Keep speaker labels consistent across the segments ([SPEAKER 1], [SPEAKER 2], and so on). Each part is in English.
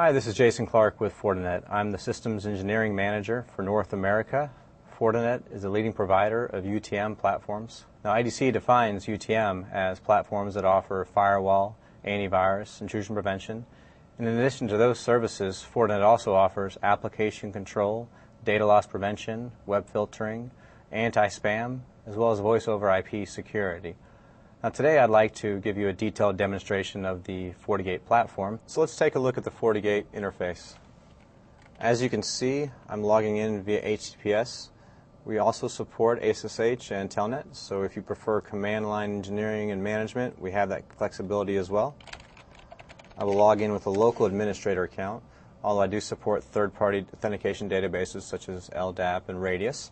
[SPEAKER 1] Hi, this is Jason Clark with Fortinet. I'm the Systems Engineering Manager for North America. Fortinet is a leading provider of UTM platforms. Now, IDC defines UTM as platforms that offer firewall, antivirus, intrusion prevention. And in addition to those services, Fortinet also offers application control, data loss prevention, web filtering, anti-spam, as well as voice over IP security. Now today I'd like to give you a detailed demonstration of the FortiGate platform. So let's take a look at the FortiGate interface. As you can see, I'm logging in via HTTPS. We also support SSH and Telnet, so if you prefer command line engineering and management, we have that flexibility as well. I will log in with a local administrator account, although I do support third-party authentication databases such as LDAP and Radius.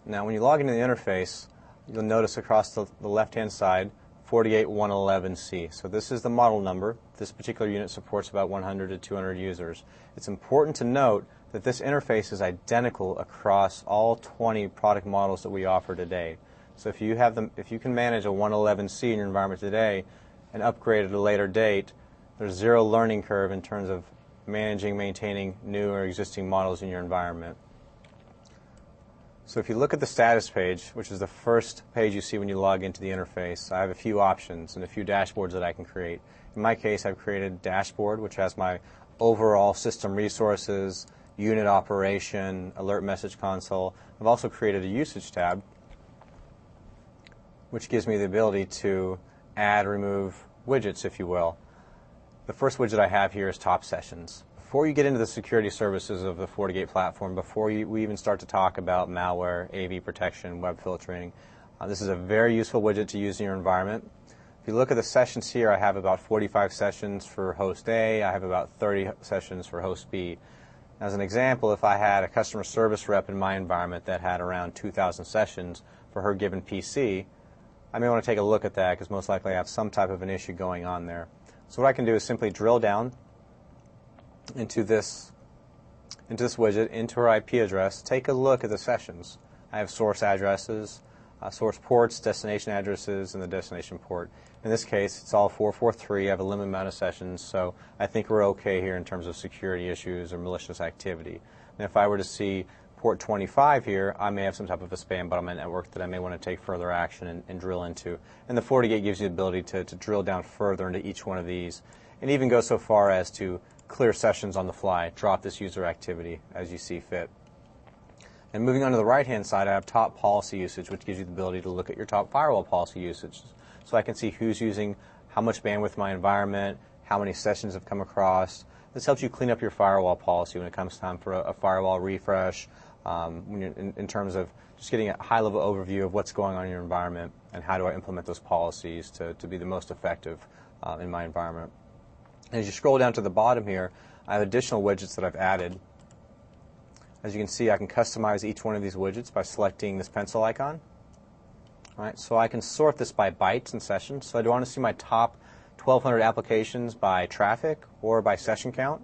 [SPEAKER 1] Now when you log into the interface, you'll notice across the left-hand side, FortiGate 111C. So this is the model number. This particular unit supports about 100 to 200 users. It's important to note that this interface is identical across all 20 product models that we offer today. So if you can manage a 111C in your environment today and upgrade at a later date, there's zero learning curve in terms of managing, maintaining new or existing models in your environment. So if you look at the status page, which is the first page you see when you log into the interface, I have a few options and a few dashboards that I can create. In my case, I've created a dashboard which has my overall system resources, unit operation, alert message console. I've also created a usage tab which gives me the ability to add, remove widgets, if you will. The first widget I have here is top sessions. Before you get into the security services of the FortiGate platform, before we even start to talk about malware, AV protection, web filtering, this is a very useful widget to use in your environment. If you look at the sessions here, I have about 45 sessions for host A, I have about 30 sessions for host B. As an example, if I had a customer service rep in my environment that had around 2,000 sessions for her given PC, I may want to take a look at that because most likely I have some type of an issue going on there. So what I can do is simply drill down into this widget, into her IP address, take a look at the sessions. I have source addresses, source ports, destination addresses, and the destination port. In this case, it's all 443. I have a limited amount of sessions, so I think we're okay here in terms of security issues or malicious activity. And if I were to see port 25 here, I may have some type of a spam bot on my network that I may want to take further action and drill into. And the FortiGate gives you the ability to drill down further into each one of these, and even go so far as to clear sessions on the fly, drop this user activity as you see fit. And moving on to the right-hand side, I have top policy usage, which gives you the ability to look at your top firewall policy usage. So I can see who's using how much bandwidth in my environment, how many sessions have come across. This helps you clean up your firewall policy when it comes time for a firewall refresh, in terms of just getting a high-level overview of what's going on in your environment and how do I implement those policies to be the most effective in my environment. And as you scroll down to the bottom here, I have additional widgets that I've added. As you can see, I can customize each one of these widgets by selecting this pencil icon. All right, so I can sort this by bytes and sessions. So I do want to see my top 1,200 applications by traffic or by session count.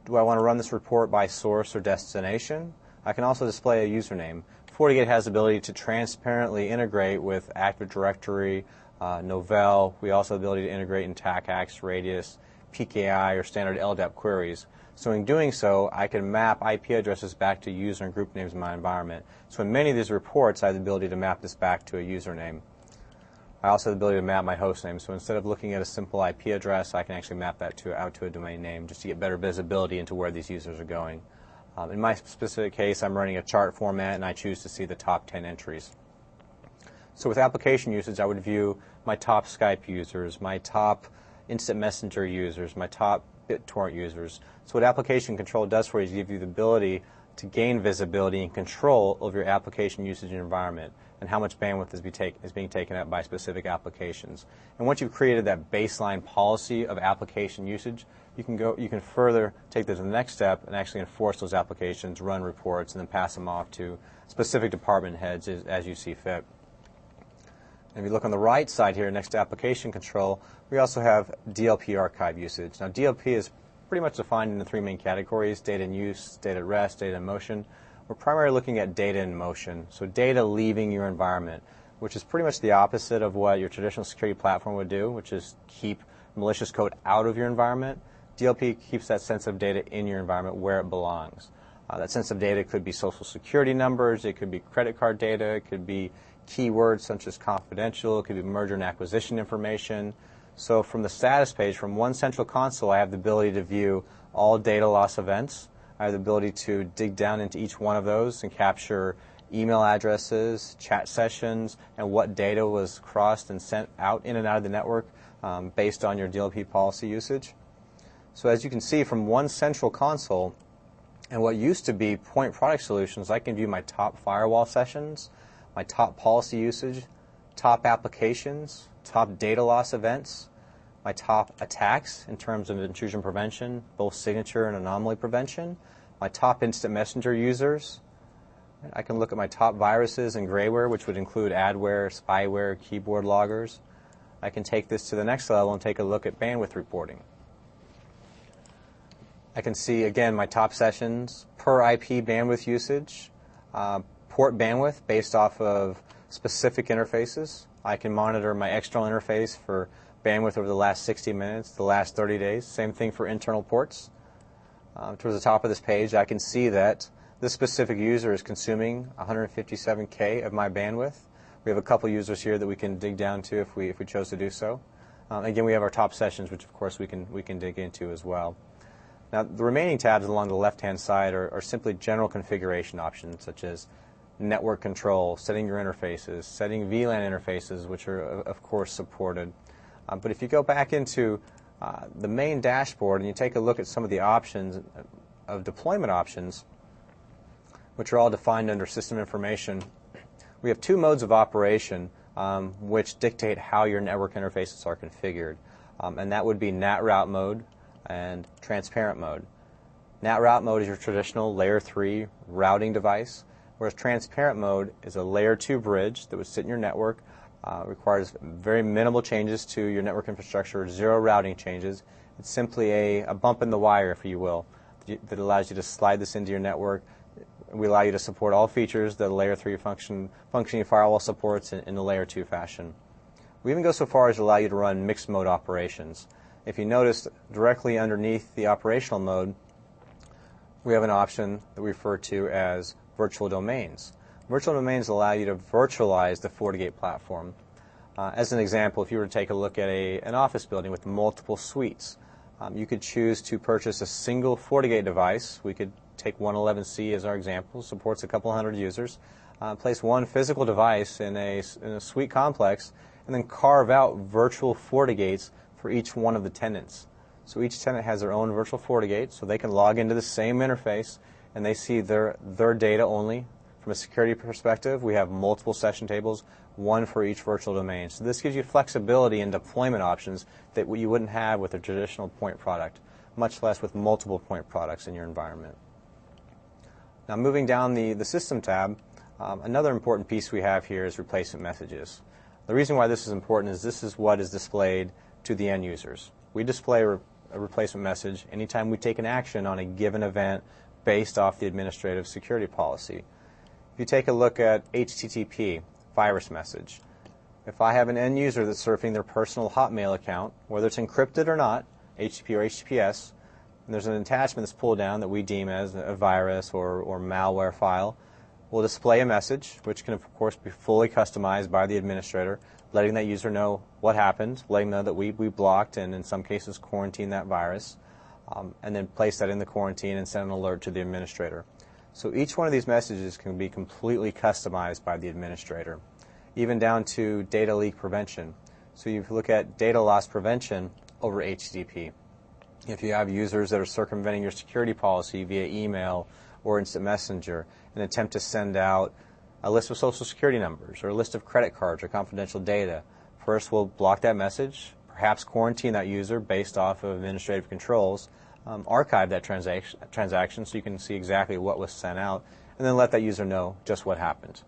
[SPEAKER 1] Do I want to run this report by source or destination? I can also display a username. FortiGate has the ability to transparently integrate with Active Directory, Novell. We also have the ability to integrate in TACACS, Radius, PKI, or standard LDAP queries. So in doing so, I can map IP addresses back to user and group names in my environment. So in many of these reports, I have the ability to map this back to a username. I also have the ability to map my host name. So instead of looking at a simple IP address, I can actually map that out to a domain name just to get better visibility into where these users are going. In my specific case, I'm running a chart format, and I choose to see the top 10 entries. So with application usage, I would view my top Skype users, my top Instant Messenger users, my top BitTorrent users. So what application control does for you is give you the ability to gain visibility and control over your application usage in your environment and how much bandwidth is being taken up by specific applications. And once you've created that baseline policy of application usage, you can further take this to the next step and actually enforce those applications, run reports, and then pass them off to specific department heads as you see fit. And if you look on the right side here, next to application control, we also have DLP archive usage. Now DLP is pretty much defined into three main categories: data in use, data at rest, data in motion. We're primarily looking at data in motion, so data leaving your environment, which is pretty much the opposite of what your traditional security platform would do, which is keep malicious code out of your environment. DLP keeps that sensitive data in your environment where it belongs. That sensitive data could be social security numbers, it could be credit card data, it could be keywords such as confidential, it could be merger and acquisition information. So from the status page, from one central console, I have the ability to view all data loss events. I have the ability to dig down into each one of those and capture email addresses, chat sessions, and what data was crossed and sent out in and out of the network based on your DLP policy usage. So as you can see from one central console, and what used to be point product solutions, I can view my top firewall sessions, my top policy usage, top applications, top data loss events, my top attacks in terms of intrusion prevention, both signature and anomaly prevention, my top instant messenger users. I can look at my top viruses and grayware, which would include adware, spyware, keyboard loggers. I can take this to the next level and take a look at bandwidth reporting. I can see, again, my top sessions, per IP bandwidth usage, port bandwidth based off of specific interfaces. I can monitor my external interface for bandwidth over the last 60 minutes, the last 30 days. Same thing for internal ports. Towards the top of this page, I can see that this specific user is consuming 157K of my bandwidth. We have a couple users here that we can dig down to if we chose to do so. Again, we have our top sessions, which of course we can dig into as well. Now, the remaining tabs along the left-hand side are simply general configuration options, such as network control, setting your interfaces, setting VLAN interfaces, which are, of course, supported. But if you go back into the main dashboard and you take a look at some of the options of deployment options, which are all defined under system information, we have two modes of operation which dictate how your network interfaces are configured. And that would be NAT route mode and transparent mode. NAT route mode is your traditional layer 3 routing device, whereas transparent mode is a layer 2 bridge that would sit in your network, requires very minimal changes to your network infrastructure, 0 routing changes. It's simply a bump in the wire, if you will, that allows you to slide this into your network. We allow you to support all features that a layer 3 functioning firewall supports in a layer 2 fashion. We even go so far as to allow you to run mixed mode operations. If you notice directly underneath the operational mode, we have an option that we refer to as virtual domains. Virtual domains allow you to virtualize the FortiGate platform. As an example, if you were to take a look at an office building with multiple suites, you could choose to purchase a single FortiGate device. We could take 111C as our example, supports a couple hundred users, place one physical device in a suite complex, and then carve out virtual FortiGates for each one of the tenants. So each tenant has their own virtual FortiGate, so they can log into the same interface, and they see their data only. From a security perspective, we have multiple session tables, one for each virtual domain. So this gives you flexibility in deployment options that you wouldn't have with a traditional point product, much less with multiple point products in your environment. Now moving down the System tab, another important piece we have here is replacement messages. The reason why this is important is this is what is displayed to the end users. We display a replacement message anytime we take an action on a given event based off the administrative security policy. If you take a look at HTTP, virus message, if I have an end user that's surfing their personal Hotmail account, whether it's encrypted or not, HTTP or HTTPS, and there's an attachment that's pulled down that we deem as a virus or malware file, we'll display a message, which can of course be fully customized by the administrator, letting that user know what happened, letting them know that we blocked and in some cases quarantined that virus, and then place that in the quarantine and send an alert to the administrator. So each one of these messages can be completely customized by the administrator, even down to data leak prevention. So you look at data loss prevention over HTTP. If you have users that are circumventing your security policy via email or instant messenger and attempt to send out a list of social security numbers or a list of credit cards or confidential data, first we'll block that message, perhaps quarantine that user based off of administrative controls, archive that transaction so you can see exactly what was sent out, and then let that user know just what happened.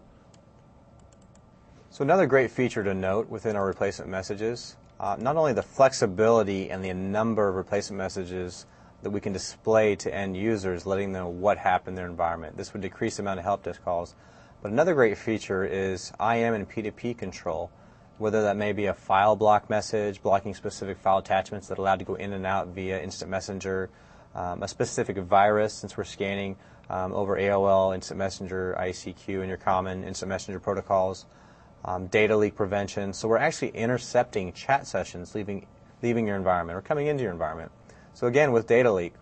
[SPEAKER 1] So another great feature to note within our replacement messages, not only the flexibility and the number of replacement messages that we can display to end users, letting them know what happened in their environment. This would decrease the amount of help desk calls. But another great feature is IAM and P2P control, whether that may be a file block message, blocking specific file attachments that are allowed to go in and out via instant messenger, a specific virus, since we're scanning over AOL, instant messenger, ICQ, and your common instant messenger protocols, data leak prevention. So we're actually intercepting chat sessions leaving your environment or coming into your environment. So again, with data leak,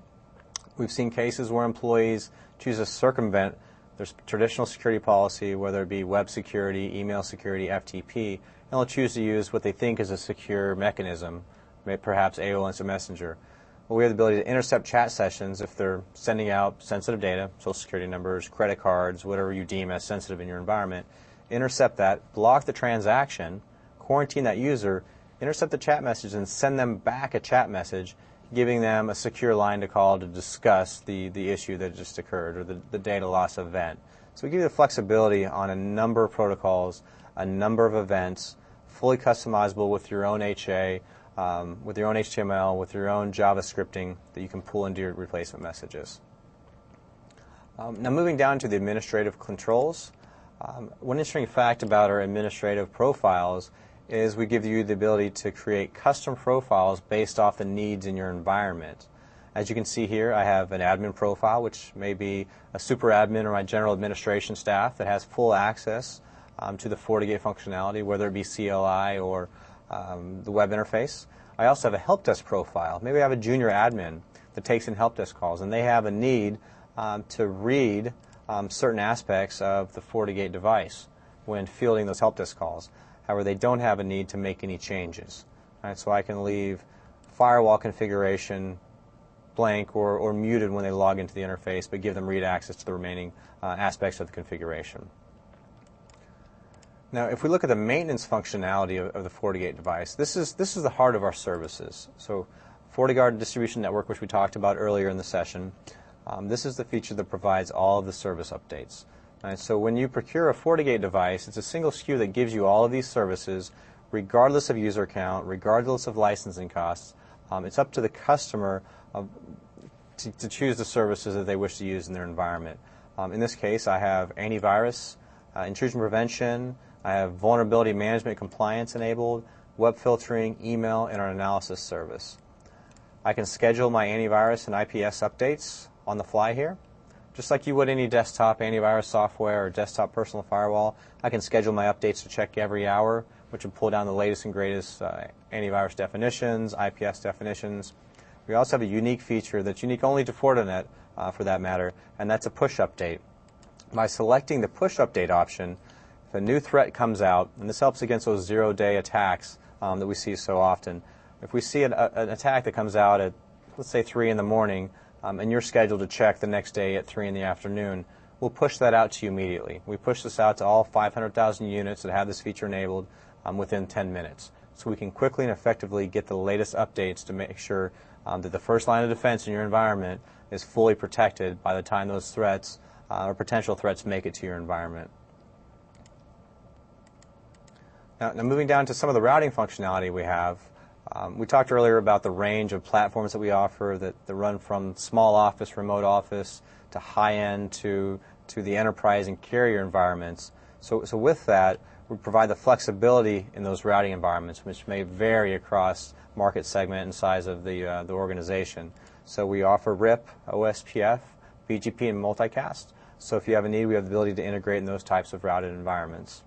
[SPEAKER 1] we've seen cases where employees choose to circumvent their traditional security policy, whether it be web security, email security, FTP, and they'll choose to use what they think is a secure mechanism, perhaps AOL Instant Messenger. Well, we have the ability to intercept chat sessions if they're sending out sensitive data, social security numbers, credit cards, whatever you deem as sensitive in your environment. Intercept that, block the transaction, quarantine that user, intercept the chat message, and send them back a chat message, giving them a secure line to call to discuss the issue that just occurred or the data loss event. So we give you the flexibility on a number of protocols, a number of events, fully customizable with your own HA, with your own HTML, with your own JavaScripting that you can pull into your replacement messages. Now moving down to the administrative controls, one interesting fact about our administrative profiles is we give you the ability to create custom profiles based off the needs in your environment. As you can see here, I have an admin profile, which may be a super admin or my general administration staff that has full access to the FortiGate functionality, whether it be CLI or the web interface. I also have a help desk profile. Maybe I have a junior admin that takes in help desk calls, and they have a need to read certain aspects of the FortiGate device when fielding those help desk calls. However, they don't have a need to make any changes. Right, so I can leave firewall configuration blank or muted when they log into the interface, but give them read access to the remaining aspects of the configuration. Now, if we look at the maintenance functionality of the FortiGate device, this is the heart of our services. So FortiGuard distribution network, which we talked about earlier in the session, this is the feature that provides all of the service updates. Right, so when you procure a FortiGate device, it's a single SKU that gives you all of these services, regardless of user count, regardless of licensing costs. It's up to the customer to choose the services that they wish to use in their environment. In this case, I have antivirus, intrusion prevention, I have vulnerability management compliance enabled, web filtering, email, and our analysis service. I can schedule my antivirus and IPS updates on the fly here. Just like you would any desktop antivirus software or desktop personal firewall, I can schedule my updates to check every hour, which will pull down the latest and greatest antivirus definitions, IPS definitions. We also have a unique feature that's unique only to Fortinet, for that matter, and that's a push update. By selecting the push update option, if a new threat comes out, and this helps against those zero-day attacks that we see so often, if we see an attack that comes out at, let's say, 3 in the morning, and you're scheduled to check the next day at 3 in the afternoon, we'll push that out to you immediately. We push this out to all 500,000 units that have this feature enabled within 10 minutes. So we can quickly and effectively get the latest updates to make sure that the first line of defense in your environment is fully protected by the time those threats or potential threats make it to your environment. Now moving down to some of the routing functionality we have. We talked earlier about the range of platforms that we offer that run from small office, remote office, to high-end, to the enterprise and carrier environments. So with that, we provide the flexibility in those routing environments, which may vary across market segment and size of the organization. So we offer RIP, OSPF, BGP, and multicast. So if you have a need, we have the ability to integrate in those types of routed environments.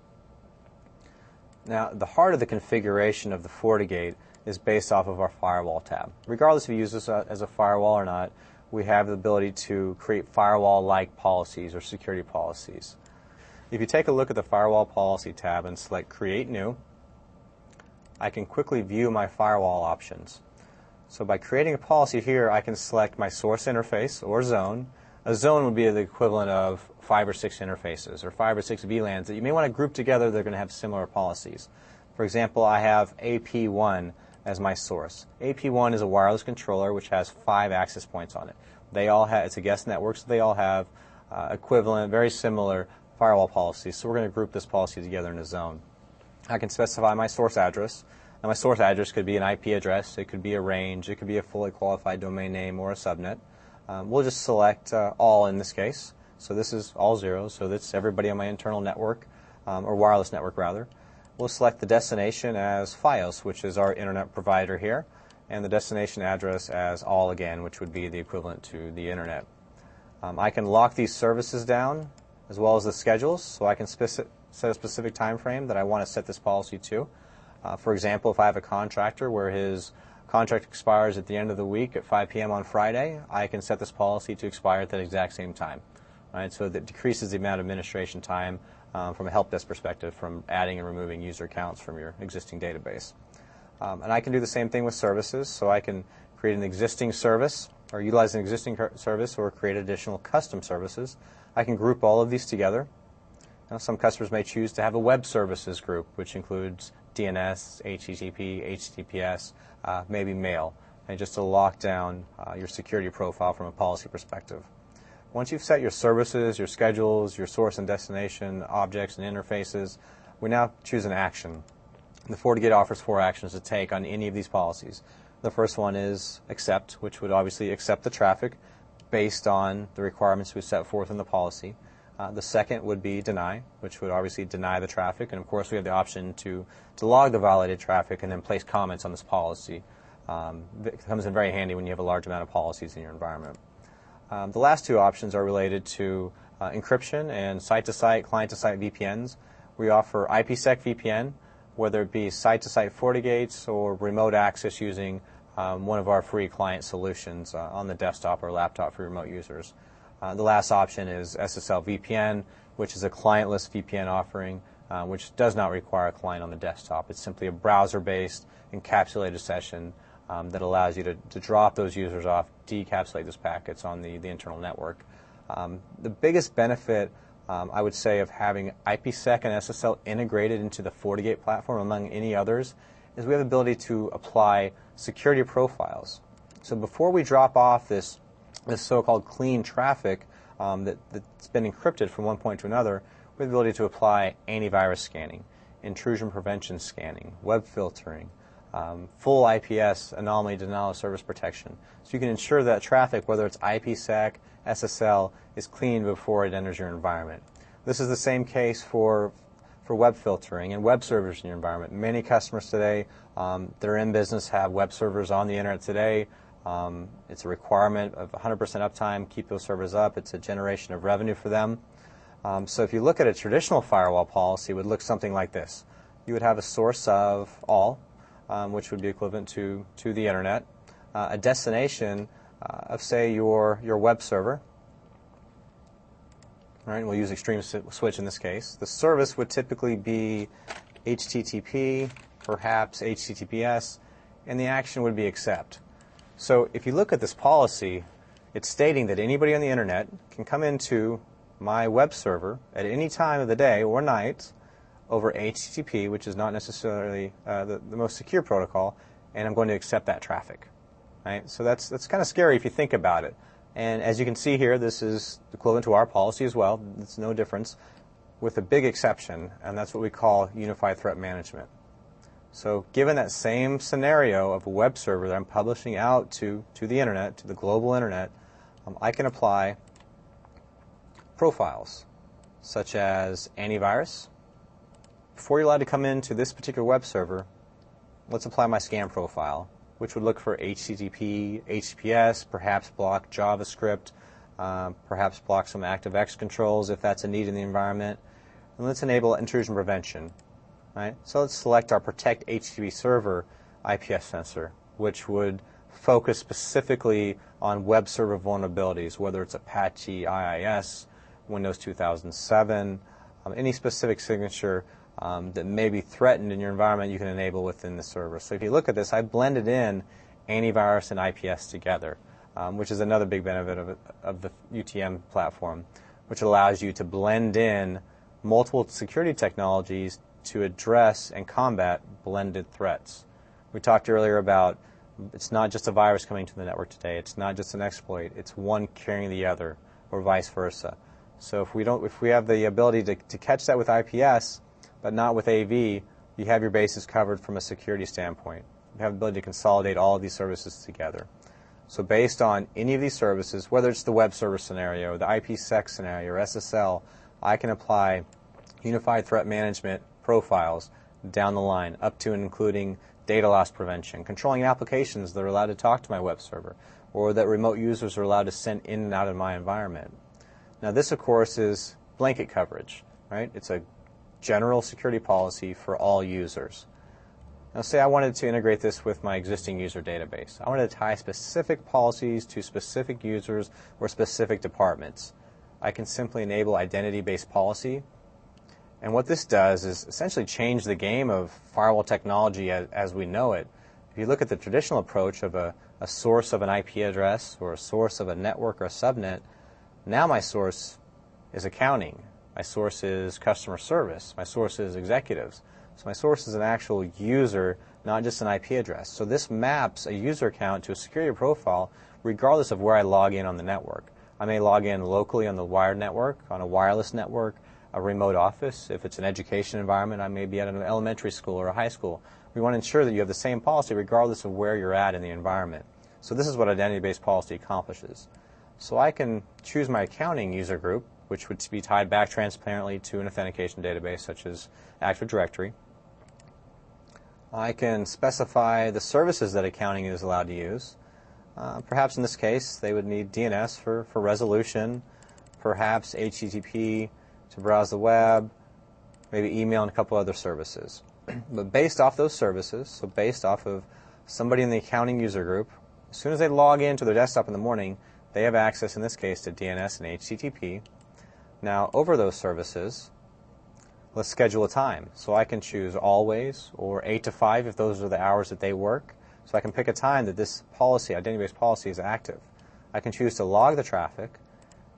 [SPEAKER 1] Now, the heart of the configuration of the FortiGate is based off of our firewall tab. Regardless if you use this as a firewall or not, we have the ability to create firewall-like policies or security policies. If you take a look at the Firewall Policy tab and select Create New, I can quickly view my firewall options. So by creating a policy here, I can select my source interface or zone. A zone would be the equivalent of 5 or 6 interfaces or 5 or 6 VLANs that you may want to group together. They're going to have similar policies. For example, I have AP1 as my source. AP1 is a wireless controller which has 5 access points on it. They all have, it's a guest network, so they all have equivalent, very similar firewall policies. So we're going to group this policy together in a zone. I can specify my source address. Now my source address could be an IP address, it could be a range, it could be a fully qualified domain name or a subnet. We'll just select all in this case. So this is all zeros, so that's everybody on my internal network, or wireless network rather. we'll select the destination as FiOS, which is our internet provider here, and the destination address as all again, which would be the equivalent to the internet. I can lock these services down as well as the schedules, so I can set a specific time frame that I want to set this policy to. For example, if I have a contractor where his contract expires at the end of the week at 5 p.m. on Friday, I can set this policy to expire at that exact same time. Right? So that decreases the amount of administration time from a help desk perspective from adding and removing user accounts from your existing database. And I can do the same thing with services, so I can create an existing service or utilize an existing service or create additional custom services. I can group all of these together. Now, some customers may choose to have a web services group, which includes DNS, HTTP, HTTPS, maybe mail, and just to lock down your security profile from a policy perspective. Once you've set your services, your schedules, your source and destination objects and interfaces, we now choose an action. The FortiGate offers 4 actions to take on any of these policies. The first one is accept, which would obviously accept the traffic based on the requirements we set forth in the policy. The second would be deny, which would obviously deny the traffic. And of course, we have the option to log the violated traffic and then place comments on this policy. It comes in very handy when you have a large amount of policies in your environment. The last 2 options are related to encryption and site-to-site, client-to-site VPNs. We offer IPsec VPN, whether it be site-to-site FortiGates or remote access using one of our free client solutions on the desktop or laptop for remote users. The last option is SSL VPN, which is a clientless VPN offering, which does not require a client on the desktop. It's simply a browser-based encapsulated session that allows you to drop those users off, decapsulate those packets on the internal network. The biggest benefit, I would say, of having IPsec and SSL integrated into the FortiGate platform, among any others, is we have the ability to apply security profiles. So before we drop off this so-called clean traffic that's been encrypted from one point to another, we have the ability to apply antivirus scanning, intrusion prevention scanning, web filtering, full IPS anomaly denial of service protection. So you can ensure that traffic, whether it's IPsec, SSL, is clean before it enters your environment. This is the same case for web filtering and web servers in your environment. Many customers today that are in business have web servers on the internet today. It's a requirement of 100% uptime, keep those servers up. It's a generation of revenue for them. So if you look at a traditional firewall policy, it would look something like this. You would have a source of all, which would be equivalent to the internet, a destination of, say, your web server. All right, we'll use Extreme Switch in this case. The service would typically be HTTP, perhaps HTTPS, and the action would be accept. So if you look at this policy, it's stating that anybody on the internet can come into my web server at any time of the day or night over HTTP, which is not necessarily the most secure protocol, and I'm going to accept that traffic. Right? So that's kind of scary if you think about it. And as you can see here, this is equivalent to our policy as well. It's no difference, with a big exception, and that's what we call unified threat management. So given that same scenario of a web server that I'm publishing out to the internet, to the global internet, I can apply profiles such as antivirus. Before you're allowed to come into this particular web server, let's apply my scan profile, which would look for HTTP, HTTPS, perhaps block JavaScript, perhaps block some ActiveX controls if that's a need in the environment. And let's enable intrusion prevention. Right? So let's select our Protect HTTP Server IPS sensor, which would focus specifically on web server vulnerabilities, whether it's Apache IIS, Windows 2007, any specific signature that may be threatened in your environment, you can enable within the server. So if you look at this, I blended in antivirus and IPS together, which is another big benefit of the UTM platform, which allows you to blend in multiple security technologies to address and combat blended threats. We talked earlier about it's not just a virus coming to the network today. It's not just an exploit. It's one carrying the other, or vice versa. So if we have the ability to catch that with IPS, but not with AV, you have your bases covered from a security standpoint. You have the ability to consolidate all of these services together. So based on any of these services, whether it's the web server scenario, the IPsec scenario, or SSL, I can apply unified threat management profiles down the line, up to and including data loss prevention, controlling applications that are allowed to talk to my web server, or that remote users are allowed to send in and out of my environment. Now this, of course, is blanket coverage, right? It's a general security policy for all users. Now say I wanted to integrate this with my existing user database. I wanted to tie specific policies to specific users or specific departments. I can simply enable identity-based policy. And what this does is essentially change the game of firewall technology as we know it. If you look at the traditional approach of a source of an IP address or a source of a network or a subnet, now my source is accounting. My source is customer service. My source is executives. So my source is an actual user, not just an IP address. So this maps a user account to a security profile regardless of where I log in on the network. I may log in locally on the wired network, on a wireless network, a remote office. If it's an education environment, I may be at an elementary school or a high school. We want to ensure that you have the same policy regardless of where you're at in the environment. So this is what identity-based policy accomplishes. So I can choose my accounting user group, which would be tied back transparently to an authentication database such as Active Directory. I can specify the services that accounting is allowed to use. Perhaps in this case, they would need DNS for resolution, perhaps HTTP to browse the web, maybe email and a couple other services. But based off those services, so based off of somebody in the accounting user group, as soon as they log into their desktop in the morning, they have access, in this case, to DNS and HTTP. Now, over those services, let's schedule a time. So I can choose always or 8 to 5 if those are the hours that they work. So I can pick a time that this policy, identity-based policy, is active. I can choose to log the traffic,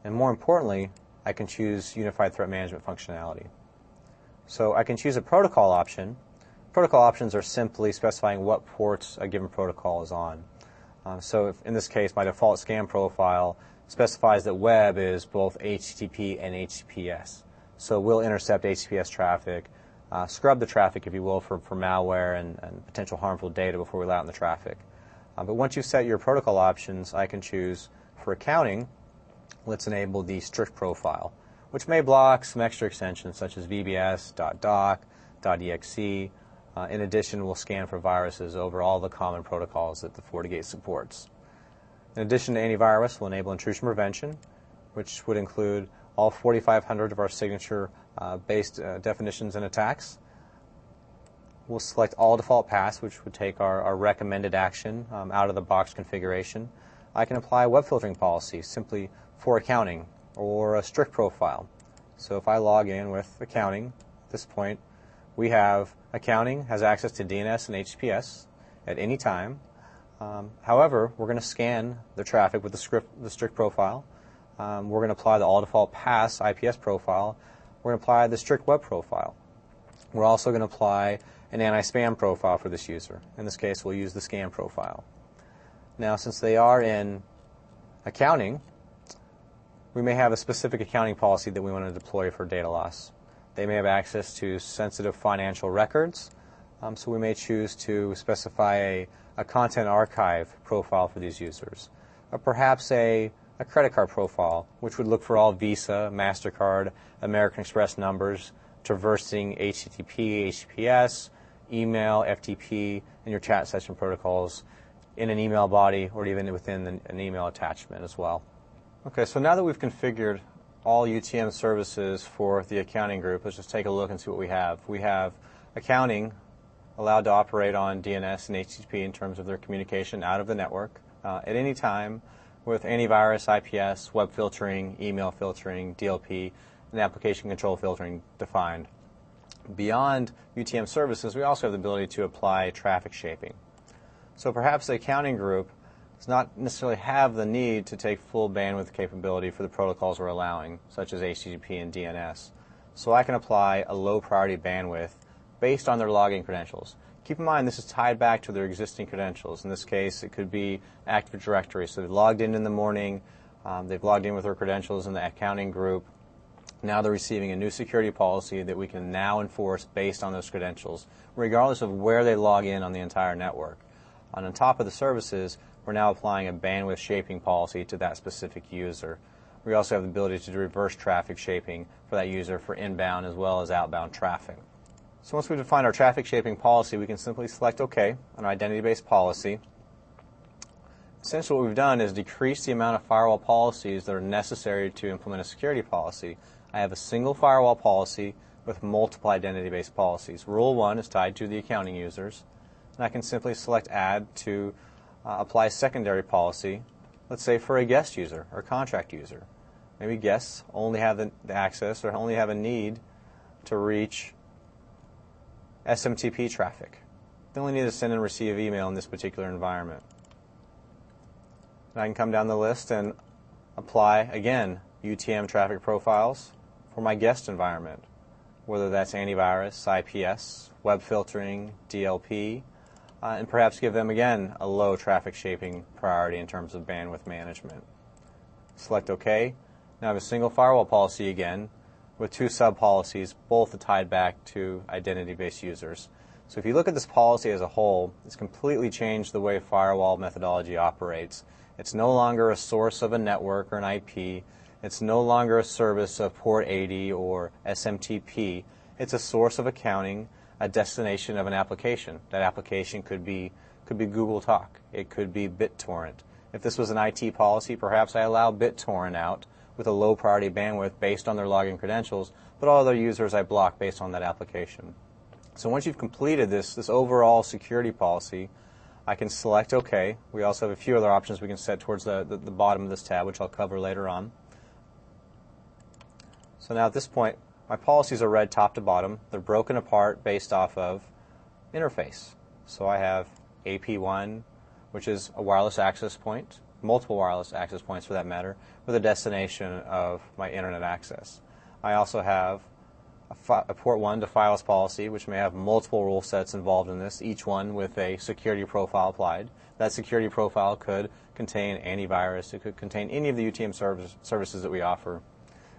[SPEAKER 1] and more importantly, I can choose unified threat management functionality. So I can choose a protocol option. Protocol options are simply specifying what ports a given protocol is on. So if, in this case, my default scan profile specifies that web is both HTTP and HTTPS. So we'll intercept HTTPS traffic, scrub the traffic, if you will, for malware and potential harmful data before we allow it in the traffic. But once you've set your protocol options, I can choose for accounting, let's enable the strict profile, which may block some extra extensions such as VBS, .doc, .exe. In addition, we'll scan for viruses over all the common protocols that the FortiGate supports. In addition to antivirus, we'll enable intrusion prevention, which would include all 4,500 of our signature-based definitions and attacks. We'll select all default paths, which would take our recommended action out of the box configuration. I can apply a web filtering policy simply for accounting or a strict profile. So if I log in with accounting, at this point, we have accounting has access to DNS and HTTPS at any time. However, we're going to scan the traffic with the strict profile. We're going to apply the all default pass IPS profile. We're going to apply the strict web profile. We're also going to apply an anti-spam profile for this user. In this case, we'll use the scan profile. Now, since they are in accounting, we may have a specific accounting policy that we want to deploy for data loss. They may have access to sensitive financial records, so we may choose to specify a content archive profile for these users, or perhaps a credit card profile, which would look for all Visa, MasterCard, American Express numbers, traversing HTTP, HTTPS, email, FTP, and your chat session protocols in an email body or even within an email attachment as well. Okay, so now that we've configured all UTM services for the accounting group, let's just take a look and see what we have. We have accounting allowed to operate on DNS and HTTP in terms of their communication out of the network at any time with antivirus, IPS, web filtering, email filtering, DLP, and application control filtering defined. Beyond UTM services, we also have the ability to apply traffic shaping. So perhaps the accounting group does not necessarily have the need to take full bandwidth capability for the protocols we're allowing, such as HTTP and DNS. So I can apply a low priority bandwidth based on their login credentials. Keep in mind this is tied back to their existing credentials. In this case, it could be Active Directory. So they've logged in the morning, they've logged in with their credentials in the accounting group. Now they're receiving a new security policy that we can now enforce based on those credentials, regardless of where they log in on the entire network. And on top of the services, we're now applying a bandwidth shaping policy to that specific user. We also have the ability to do reverse traffic shaping for that user for inbound as well as outbound traffic. So once we've defined our traffic shaping policy, we can simply select OK on our identity-based policy. Essentially what we've done is decrease the amount of firewall policies that are necessary to implement a security policy. I have a single firewall policy with multiple identity-based policies. Rule 1 is tied to the accounting users, and I can simply select Add to apply a secondary policy, let's say for a guest user or contract user. Maybe guests only have the access or only have a need to reach SMTP traffic. They only need to send and receive email in this particular environment. And I can come down the list and apply, again, UTM traffic profiles for my guest environment, whether that's antivirus, IPS, web filtering, DLP, and perhaps give them, again, a low traffic shaping priority in terms of bandwidth management. Select OK. Now I have a single firewall policy again with two sub-policies, both tied back to identity-based users. So if you look at this policy as a whole, it's completely changed the way firewall methodology operates. It's no longer a source of a network or an IP. It's no longer a service of port 80 or SMTP. It's a source of accounting, a destination of an application. That application could be Google Talk. It could be BitTorrent. If this was an IT policy, perhaps I allow BitTorrent out with a low priority bandwidth based on their login credentials, but all other users I block based on that application. So once you've completed this overall security policy, I can select OK. We also have a few other options we can set towards the bottom of this tab, which I'll cover later on. So now at this point, my policies are read top to bottom. They're broken apart based off of interface. So I have AP1, which is a wireless access point, multiple wireless access points for that matter, with a destination of my internet access. I also have a port 1 to fileless policy, which may have multiple rule sets involved in this, each one with a security profile applied. That security profile could contain antivirus. It could contain any of the UTM services that we offer.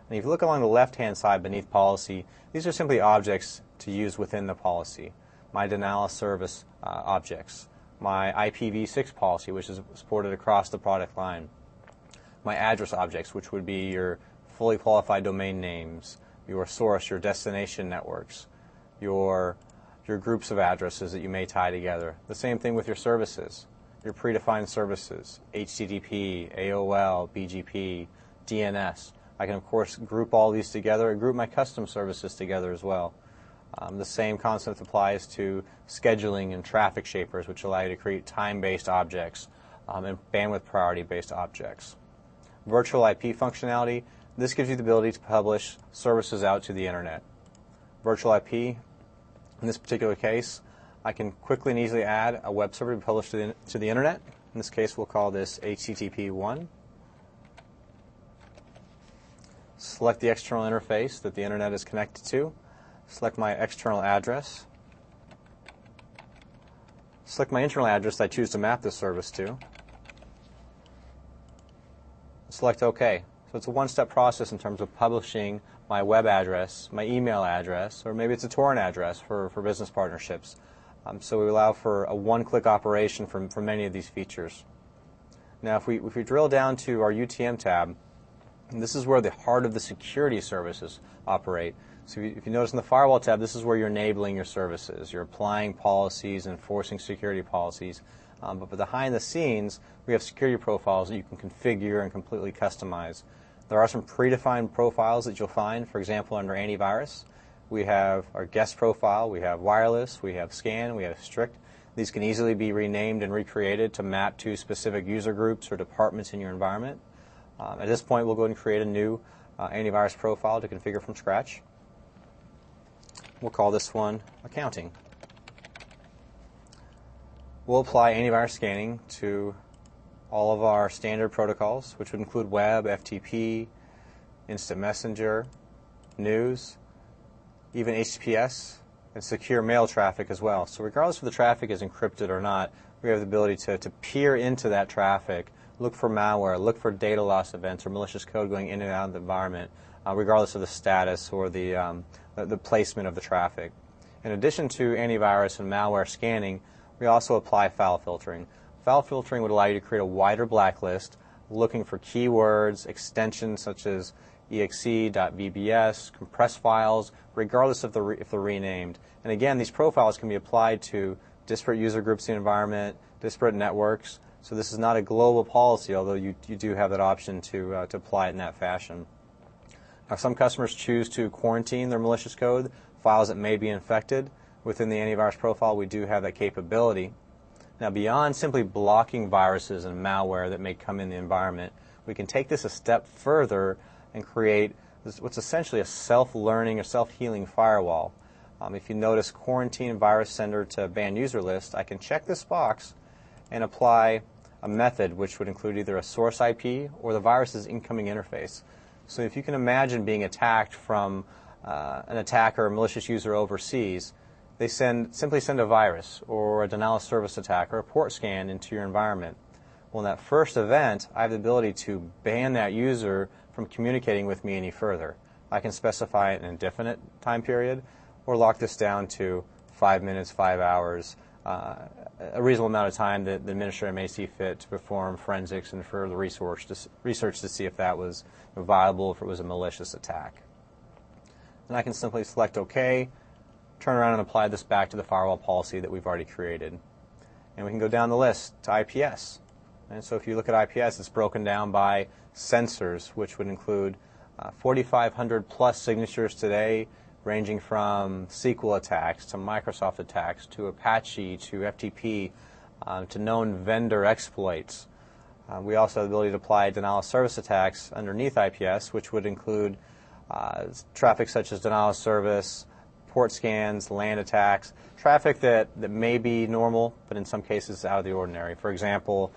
[SPEAKER 1] And if you look along the left-hand side beneath policy, these are simply objects to use within the policy. My denial of service objects. My IPv6 policy, which is supported across the product line. My address objects, which would be your fully qualified domain names, your source, your destination networks, your groups of addresses that you may tie together. The same thing with your services, your predefined services, HTTP, AOL, BGP, DNS. I can, of course, group all these together and group my custom services together as well. The same concept applies to scheduling and traffic shapers, which allow you to create time-based objects and bandwidth priority-based objects. Virtual IP functionality, this gives you the ability to publish services out to the internet. Virtual IP, in this particular case, I can quickly and easily add a web server to be published to the internet. In this case, we'll call this HTTP1. Select the external interface that the internet is connected to. Select my external address. Select my internal address that I choose to map this service to. Select OK. So it's a one-step process in terms of publishing my web address, my email address, or maybe it's a torrent address for business partnerships. So we allow for a one-click operation for many of these features. Now, if we drill down to our UTM tab, and this is where the heart of the security services operate. So if you notice in the firewall tab, this is where you're enabling your services. You're applying policies, enforcing security policies. But behind the scenes, we have security profiles that you can configure and completely customize. There are some predefined profiles that you'll find. For example, under antivirus, we have our guest profile, we have wireless, we have scan, we have strict. These can easily be renamed and recreated to map to specific user groups or departments in your environment. At this point, we'll go ahead and create a new antivirus profile to configure from scratch. We'll call this one accounting. We'll apply antivirus scanning to all of our standard protocols, which would include web, FTP, instant messenger, news, even HTTPS, and secure mail traffic as well. So regardless if the traffic is encrypted or not, we have the ability to peer into that traffic, look for malware, look for data loss events or malicious code going in and out of the environment, regardless of the status or the placement of the traffic. In addition to antivirus and malware scanning, we also apply file filtering. File filtering would allow you to create a wider blacklist, looking for keywords, extensions such as .exe.vbs, compressed files, regardless of if they're renamed. And again, these profiles can be applied to disparate user groups in the environment, disparate networks. So this is not a global policy, although you do have that option to apply it in that fashion. Now, some customers choose to quarantine their malicious code, files that may be infected. Within the antivirus profile, we do have that capability. Now, beyond simply blocking viruses and malware that may come in the environment, we can take this a step further and create what's essentially a self-learning or self-healing firewall. If you notice quarantine virus sender to banned user list, I can check this box and apply a method which would include either a source IP or the virus's incoming interface. So if you can imagine being attacked from an attacker or malicious user overseas, they simply send a virus or a denial of service attack or a port scan into your environment. Well, in that first event, I have the ability to ban that user from communicating with me any further. I can specify an indefinite time period or lock this down to 5 minutes, 5 hours, a reasonable amount of time that the administrator may see fit to perform forensics and further research to see if that was viable, if it was a malicious attack. And I can simply select OK, turn around and apply this back to the firewall policy that we've already created. And we can go down the list to IPS. And so if you look at IPS, it's broken down by sensors, which would include 4,500 plus signatures today, ranging from SQL attacks to Microsoft attacks to Apache to FTP to known vendor exploits. We also have the ability to apply denial of service attacks underneath IPS, which would include traffic such as denial of service, port scans, LAN attacks, traffic that may be normal, but in some cases out of the ordinary. For example,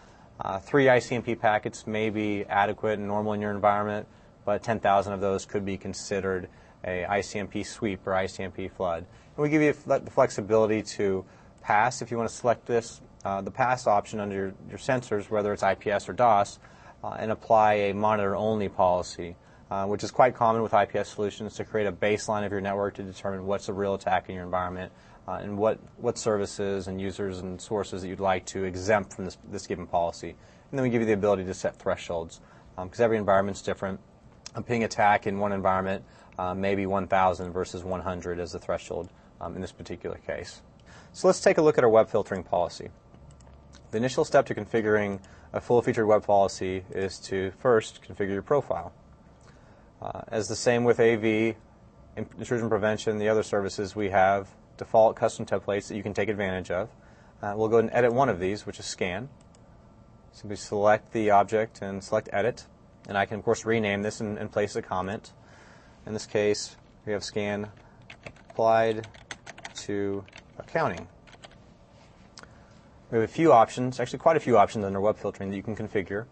[SPEAKER 1] 3 ICMP packets may be adequate and normal in your environment, but 10,000 of those could be considered a ICMP sweep or ICMP flood. And we give you the flexibility to pass if you want to select this, the pass option under your sensors, whether it's IPS or DOS, and apply a monitor-only policy, which is quite common with IPS solutions to create a baseline of your network to determine what's a real attack in your environment and what services and users and sources that you'd like to exempt from this given policy. And then we give you the ability to set thresholds because every environment's different. A ping attack in one environment may be 1,000 versus 100 as the threshold in this particular case. So let's take a look at our web filtering policy. The initial step to configuring a full-featured web policy is to first configure your profile. As the same with AV, intrusion prevention, the other services, we have default custom templates that you can take advantage of. We'll go ahead and edit one of these, which is scan. Simply select the object and select edit. And I can, of course, rename this and place a comment. In this case, we have scan applied to accounting. We have a few options, actually quite a few options under web filtering that you can configure.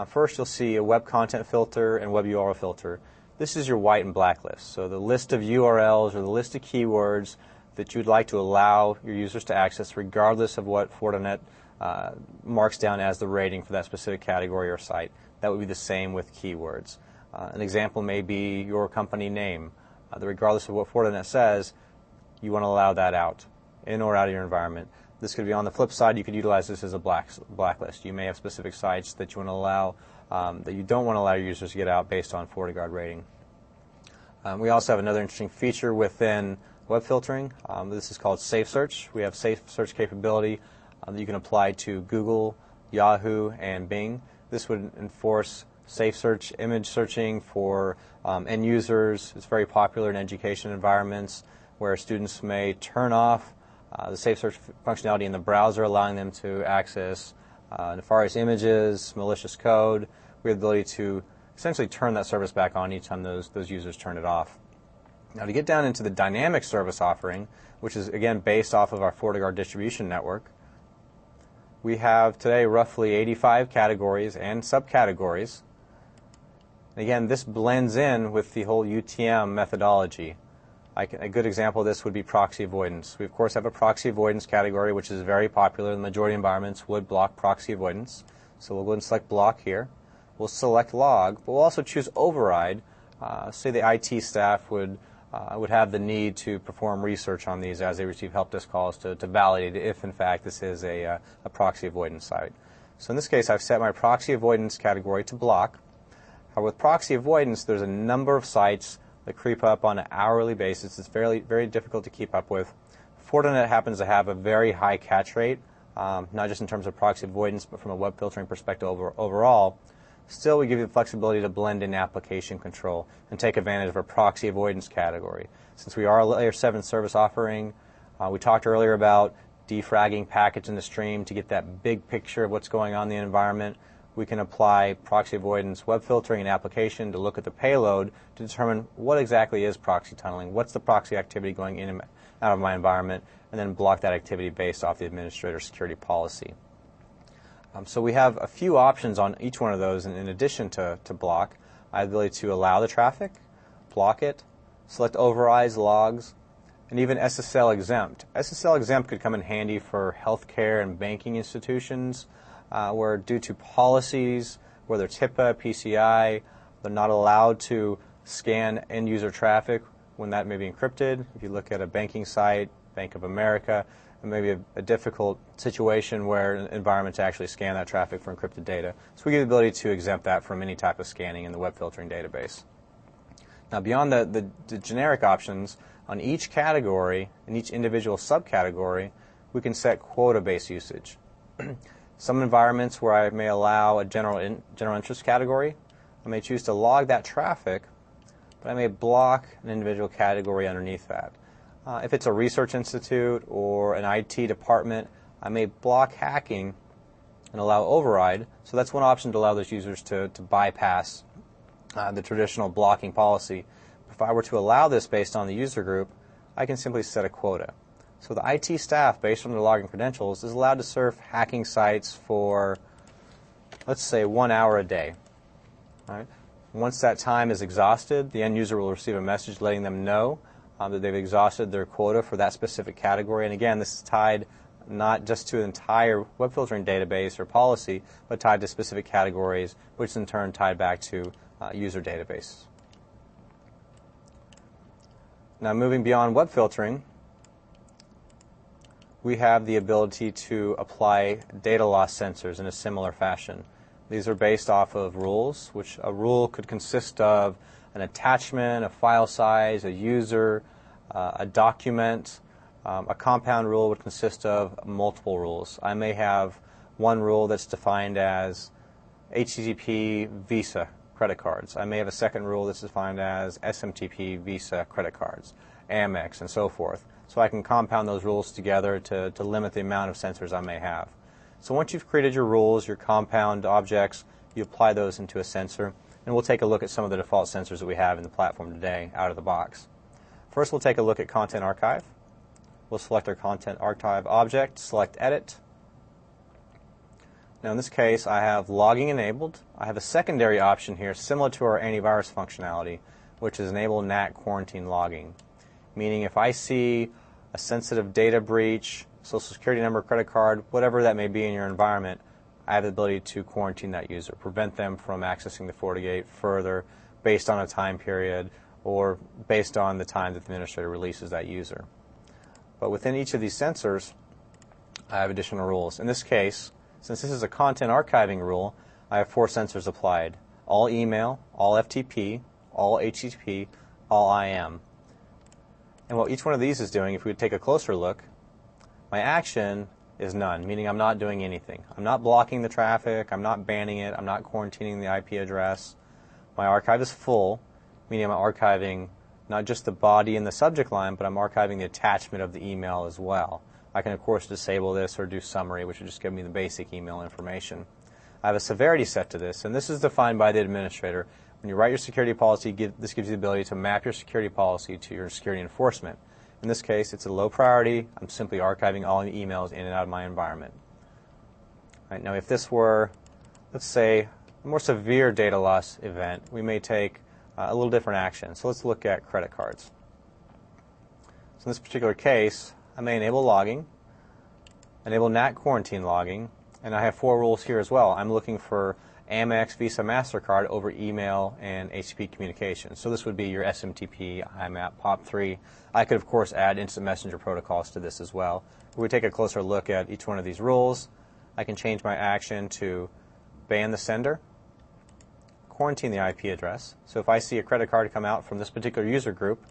[SPEAKER 1] First, you'll see a web content filter and web URL filter. This is your white and black list. So the list of URLs or the list of keywords that you'd like to allow your users to access regardless of what Fortinet marks down as the rating for that specific category or site. That would be the same with keywords. An example may be your company name. That regardless of what Fortinet says, you want to allow that out, in or out of your environment. This could be on the flip side. You could utilize this as a blacklist. You may have specific sites that you want to allow, that you don't want to allow your users to get out based on FortiGuard rating. We also have another interesting feature within web filtering. This is called Safe Search. We have Safe Search capability that you can apply to Google, Yahoo, and Bing. This would enforce safe search image searching for end users. It's very popular in education environments where students may turn off the safe search functionality in the browser, allowing them to access nefarious images, malicious code. We have the ability to essentially turn that service back on each time those users turn it off. Now, to get down into the dynamic service offering, which is again based off of our FortiGuard distribution network, we have today roughly 85 categories and subcategories. Again, this blends in with the whole UTM methodology. A good example of this would be proxy avoidance. We, of course, have a proxy avoidance category, which is very popular. The majority of environments would block proxy avoidance. So we'll go ahead and select block here. We'll select log, but we'll also choose override. Say the IT staff would have the need to perform research on these as they receive help desk calls to validate if, in fact, this is a proxy avoidance site. So in this case, I've set my proxy avoidance category to block. However, with proxy avoidance, there's a number of sites that creep up on an hourly basis. It's very difficult to keep up with. Fortinet happens to have a very high catch rate, not just in terms of proxy avoidance, but from a web filtering perspective overall. Still, we give you the flexibility to blend in application control and take advantage of our proxy avoidance category. Since we are a Layer 7 service offering, we talked earlier about defragging packets in the stream to get that big picture of what's going on in the environment. We can apply proxy avoidance web filtering and application to look at the payload to determine what exactly is proxy tunneling, what's the proxy activity going in and out of my environment, and then block that activity based off the administrator security policy. So we have a few options on each one of those, and in addition to block, I have the ability to allow the traffic, block it, select overrides, logs, and even SSL exempt. SSL exempt could come in handy for healthcare and banking institutions where due to policies, whether it's HIPAA, PCI, they're not allowed to scan end user traffic when that may be encrypted. If you look at a banking site, Bank of America, it may be a difficult situation where an environment to actually scan that traffic for encrypted data. So we give the ability to exempt that from any type of scanning in the web filtering database. Now beyond the generic options, on each category and each individual subcategory, we can set quota-based usage. Some environments where I may allow a general interest category, I may choose to log that traffic, but I may block an individual category underneath that. If it's a research institute or an IT department, I may block hacking and allow override. So that's one option to allow those users to bypass the traditional blocking policy. If I were to allow this based on the user group, I can simply set a quota. So the IT staff, based on their login credentials, is allowed to serve hacking sites for, let's say, 1 hour a day. All right? Once that time is exhausted, the end user will receive a message letting them know that they've exhausted their quota for that specific category. And again, this is tied not just to an entire web filtering database or policy, but tied to specific categories, which is in turn tied back to user databases. Now moving beyond web filtering, we have the ability to apply data loss sensors in a similar fashion. These are based off of rules, which a rule could consist of an attachment, a file size, a user, a document. A compound rule would consist of multiple rules. I may have one rule that's defined as HTTP Visa credit cards. I may have a second rule that's defined as SMTP Visa credit cards, Amex, and so forth. So I can compound those rules together to limit the amount of sensors I may have. So once you've created your rules, your compound objects, you apply those into a sensor. And we'll take a look at some of the default sensors that we have in the platform today out of the box. First, we'll take a look at Content Archive. We'll select our Content Archive object, select Edit. Now in this case, I have logging enabled. I have a secondary option here similar to our antivirus functionality, which is enable NAT quarantine logging. Meaning if I see a sensitive data breach, social security number, credit card, whatever that may be in your environment, I have the ability to quarantine that user, prevent them from accessing the FortiGate further based on a time period or based on the time that the administrator releases that user. But within each of these sensors, I have additional rules. In this case, since this is a content archiving rule, I have 4 sensors applied. All email, all FTP, all HTTP, all IM. And what each one of these is doing, if we would take a closer look, my action is none, meaning I'm not doing anything. I'm not blocking the traffic, I'm not banning it, I'm not quarantining the IP address. My archive is full, meaning I'm archiving not just the body and the subject line, but I'm archiving the attachment of the email as well. I can, of course, disable this or do summary, which will just give me the basic email information. I have a severity set to this, and this is defined by the administrator. When you write your security policy, this gives you the ability to map your security policy to your security enforcement. In this case, it's a low priority. I'm simply archiving all the emails in and out of my environment. Right, now, if this were, let's say, a more severe data loss event, we may take a little different action. So let's look at credit cards. So in this particular case, I may enable logging, enable NAT quarantine logging, and I have 4 rules here as well. I'm looking for Amex, Visa, MasterCard over email and HTTP communication. So this would be your SMTP, IMAP, POP3. I could, of course, add instant messenger protocols to this as well. If we take a closer look at each one of these rules, I can change my action to ban the sender, quarantine the IP address. So if I see a credit card come out from this particular user group,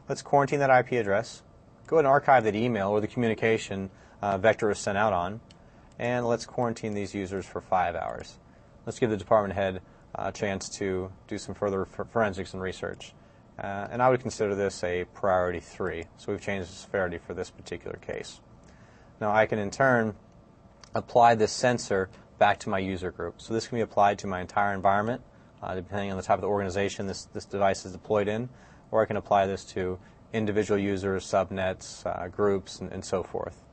[SPEAKER 1] let's quarantine that IP address, go ahead and archive that email or the communication vector is sent out on, and let's quarantine these users for 5 hours. Let's give the department head a chance to do some further forensics and research. And I would consider this a priority 3. So we've changed the severity for this particular case. Now I can in turn apply this sensor back to my user group. So this can be applied to my entire environment, depending on the type of the organization this device is deployed in, or I can apply this to individual users, subnets, groups, and so forth.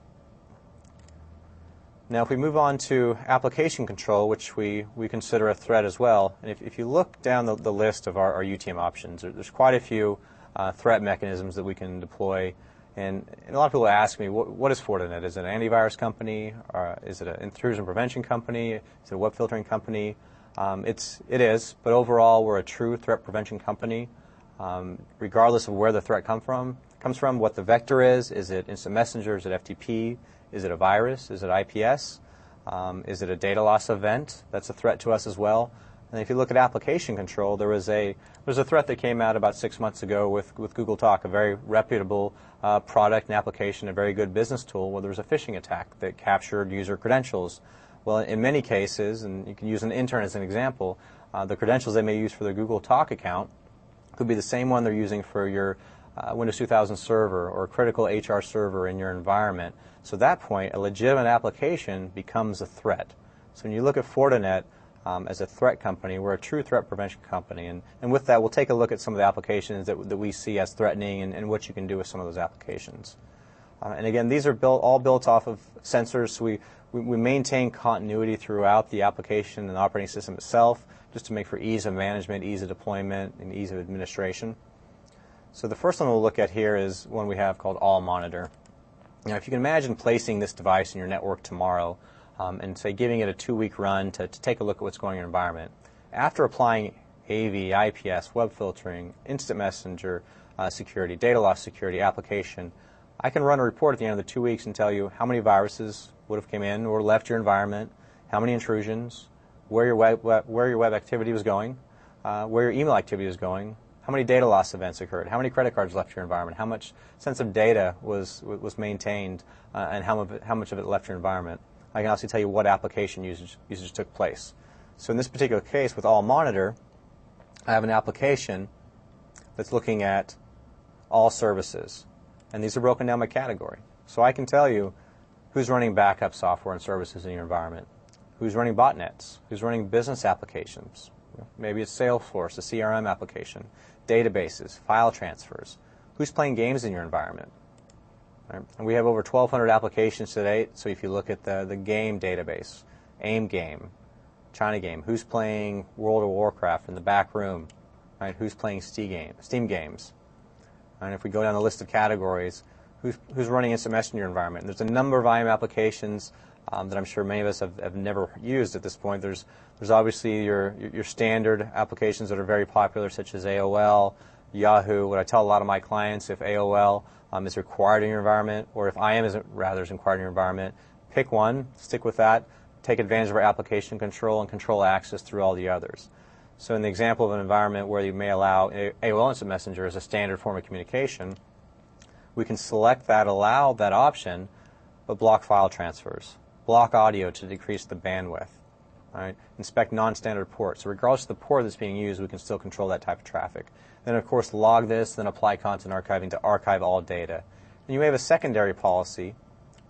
[SPEAKER 1] Now if we move on to application control, which we consider a threat as well, and if you look down the list of our UTM options, there's quite a few threat mechanisms that we can deploy. And a lot of people ask me, what is Fortinet? Is it an antivirus company? Or is it an intrusion prevention company? Is it a web filtering company? It is, but overall we're a true threat prevention company. Regardless of where the threat comes from, what the vector is it instant messenger, is it FTP, is it a virus, is it IPS, is it a data loss event? That's a threat to us as well. And if you look at application control, there's a threat that came out about 6 months ago with Google Talk, a very reputable product and application, a very good business tool, where there was a phishing attack that captured user credentials. Well, in many cases, and you can use an intern as an example, the credentials they may use for their Google Talk account could be the same one they're using for your Windows 2000 server or a critical HR server in your environment. So at that point, a legitimate application becomes a threat. So when you look at Fortinet as a threat company, we're a true threat prevention company. And with that, we'll take a look at some of the applications that we see as threatening and what you can do with some of those applications. And again, these are all built off of sensors. So we maintain continuity throughout the application and the operating system itself, just to make for ease of management, ease of deployment, and ease of administration. So the first one we'll look at here is one we have called All Monitor. Now, if you can imagine placing this device in your network tomorrow and, say, giving it a 2-week run to take a look at what's going in your environment, after applying AV, IPS, web filtering, instant messenger security, data loss security, application, I can run a report at the end of the 2 weeks and tell you how many viruses would have come in or left your environment, how many intrusions, where your web activity was going, where your email activity was going, how many data loss events occurred, how many credit cards left your environment, how much sensitive data was maintained, and how much of it left your environment. I can also tell you what application usage took place. So in this particular case with All Monitor, I have an application that's looking at all services, and these are broken down by category. So I can tell you who's running backup software and services in your environment, who's running botnets, who's running business applications. Maybe it's Salesforce, a CRM application, databases, file transfers. Who's playing games in your environment? Right? And we have over 1,200 applications to date. So if you look at the game database, AIM game, China game, who's playing World of Warcraft in the back room? Right? Who's playing Steam games? And if we go down the list of categories, who's running instant messenger in your environment? There's a number of IM applications that I'm sure many of us have never used at this point. There's obviously your standard applications that are very popular, such as AOL, Yahoo. What I tell a lot of my clients, if AOL is required in your environment, or if IM is required in your environment, pick one, stick with that, take advantage of our application control and control access through all the others. So in the example of an environment where you may allow AOL Instant Messenger as a standard form of communication, we can select that, allow that option, but block file transfers, block audio to decrease the bandwidth, right? Inspect non-standard ports. So regardless of the port that's being used, we can still control that type of traffic. Then, of course, log this, then apply content archiving to archive all data. And you may have a secondary policy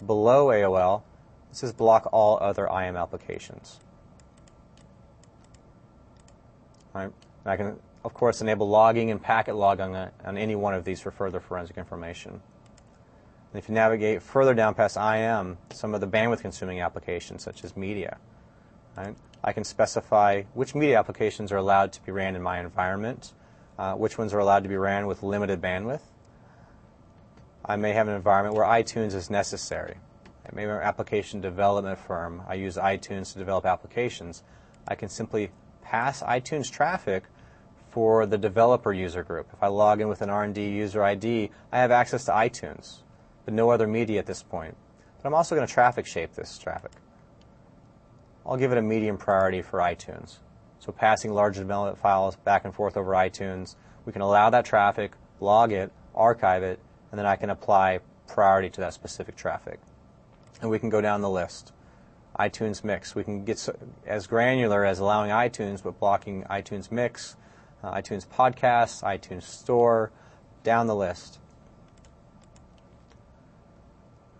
[SPEAKER 1] below AOL. This is block all other IM applications. Right? And I can, of course, enable logging and packet logging on any one of these for further forensic information. And if you navigate further down past IM, some of the bandwidth-consuming applications, such as media, right? I can specify which media applications are allowed to be ran in my environment, which ones are allowed to be ran with limited bandwidth. I may have an environment where iTunes is necessary. Maybe an application development firm, I use iTunes to develop applications. I can simply pass iTunes traffic for the developer user group. If I log in with an R&D user ID, I have access to iTunes, but no other media at this point. But I'm also going to traffic shape this traffic. I'll give it a medium priority for iTunes. so passing large development files back and forth over iTunes. We can allow that traffic, log it, archive it, and then I can apply priority to that specific traffic. And we can go down the list. iTunes Mix. We can get as granular as allowing iTunes, but blocking iTunes Mix, iTunes Podcasts, iTunes Store, down the list.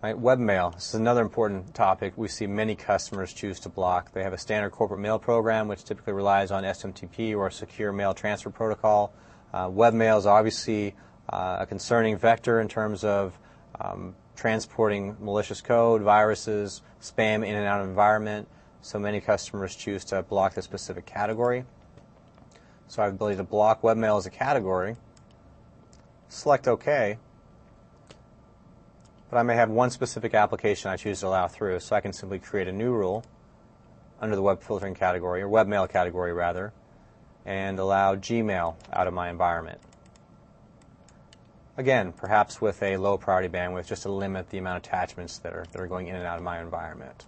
[SPEAKER 1] Right, webmail. This is another important topic we see many customers choose to block. They have a standard corporate mail program, which typically relies on SMTP or a secure mail transfer protocol. Webmail is obviously a concerning vector in terms of transporting malicious code, viruses, spam in and out of environment. So many customers choose to block this specific category. So I have the ability to block webmail as a category, select OK, but I may have one specific application I choose to allow through, so I can simply create a new rule under the web filtering category, or webmail category rather, and allow Gmail out of my environment. Again, perhaps with a low priority bandwidth, just to limit the amount of attachments that are going in and out of my environment.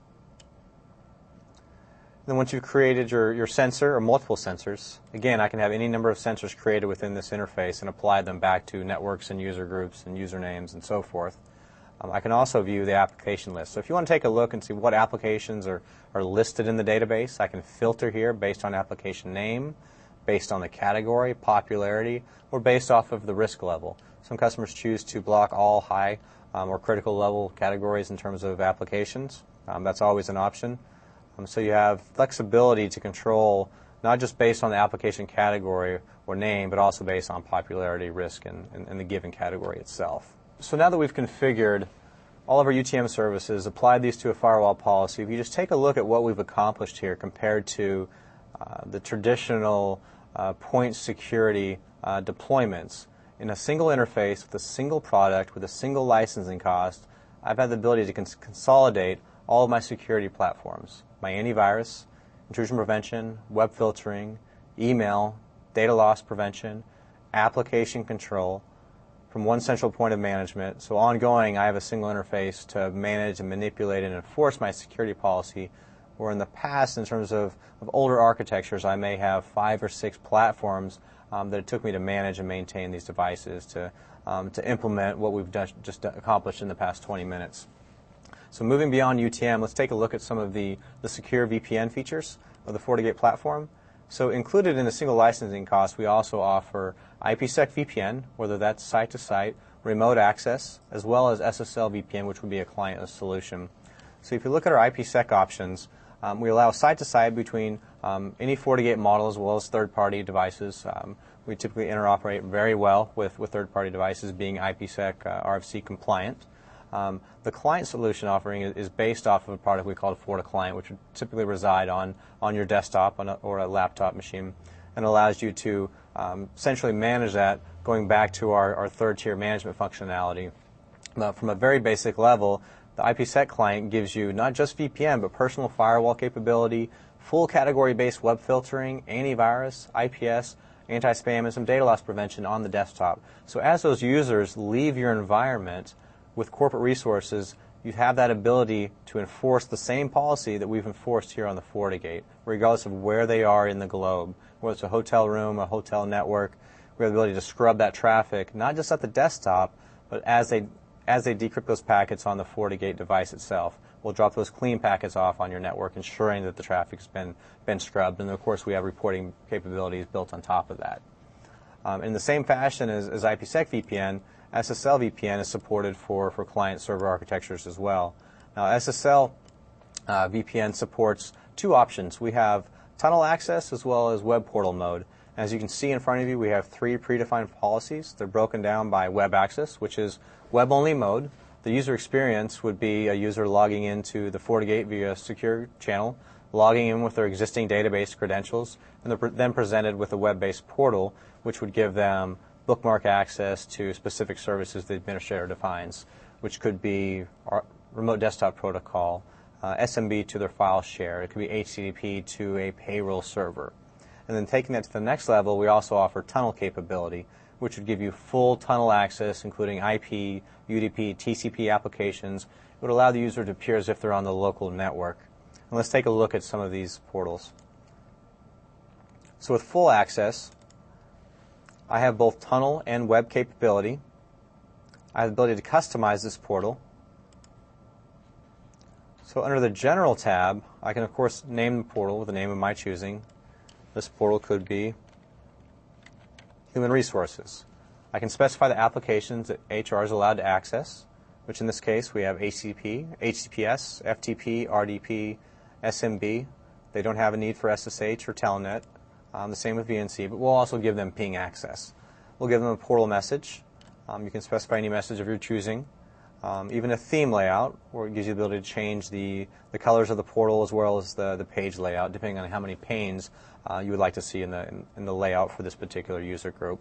[SPEAKER 1] Then once you've created your sensor or multiple sensors, again, I can have any number of sensors created within this interface and apply them back to networks and user groups and usernames and so forth. I can also view the application list. So if you want to take a look and see what applications are listed in the database, I can filter here based on application name, based on the category, popularity, or based off of the risk level. Some customers choose to block all high or critical level categories in terms of applications. That's always an option. So you have flexibility to control not just based on the application category or name, but also based on popularity, risk, and the given category itself. So now that we've configured all of our UTM services, applied these to a firewall policy, if you just take a look at what we've accomplished here compared to the traditional point security deployments, in a single interface with a single product with a single licensing cost, I've had the ability to consolidate all of my security platforms, my antivirus, intrusion prevention, web filtering, email, data loss prevention, application control, from one central point of management. So ongoing, I have a single interface to manage and manipulate and enforce my security policy, where in the past, in terms of older architectures, I may have 5 or 6 platforms that it took me to manage and maintain these devices to implement what we've just accomplished in the past 20 minutes. So moving beyond UTM, let's take a look at some of the secure VPN features of the FortiGate platform. So included in the single licensing cost, we also offer IPsec VPN, whether that's site-to-site, remote access, as well as SSL VPN, which would be a clientless solution. So if you look at our IPsec options, we allow site-to-site between any FortiGate model as well as third-party devices. We typically interoperate very well with third-party devices being IPsec RFC compliant. The client solution offering is based off of a product we call FortiClient, which would typically reside on your desktop or a laptop machine, and allows you to centrally manage that, going back to our third-tier management functionality. From a very basic level, the IPsec client gives you not just VPN, but personal firewall capability, full category-based web filtering, antivirus, IPS, anti-spam, and some data loss prevention on the desktop. So as those users leave your environment with corporate resources, you have that ability to enforce the same policy that we've enforced here on the FortiGate, regardless of where they are in the globe. Whether it's a hotel room, a hotel network, we have the ability to scrub that traffic, not just at the desktop, but as they decrypt those packets on the FortiGate device itself. We'll drop those clean packets off on your network, ensuring that the traffic's been scrubbed. And of course, we have reporting capabilities built on top of that. In the same fashion as IPsec VPN, SSL VPN is supported for client-server architectures as well. Now, SSL VPN supports 2 options. We have tunnel access as well as web portal mode. As you can see in front of you, we have 3 predefined policies. They're broken down by web access, which is web-only mode. The user experience would be a user logging into the FortiGate via a secure channel, logging in with their existing database credentials, and they're then presented with a web-based portal, which would give them bookmark access to specific services the administrator defines, which could be our remote desktop protocol, SMB to their file share. It could be HTTP to a payroll server. And then taking that to the next level, we also offer tunnel capability, which would give you full tunnel access, including IP, UDP, TCP applications. It would allow the user to appear as if they're on the local network. And let's take a look at some of these portals. So with full access, I have both tunnel and web capability. I have the ability to customize this portal. So under the General tab, I can of course name the portal with a name of my choosing. This portal could be Human Resources. I can specify the applications that HR is allowed to access, which in this case we have HTTP, HTTPS, FTP, RDP, SMB. They don't have a need for SSH or Telnet. The same with VNC, but we'll also give them ping access. We'll give them a portal message. You can specify any message of your choosing. Even a theme layout, where it gives you the ability to change the colors of the portal as well as the page layout, depending on how many panes you would like to see in the layout for this particular user group.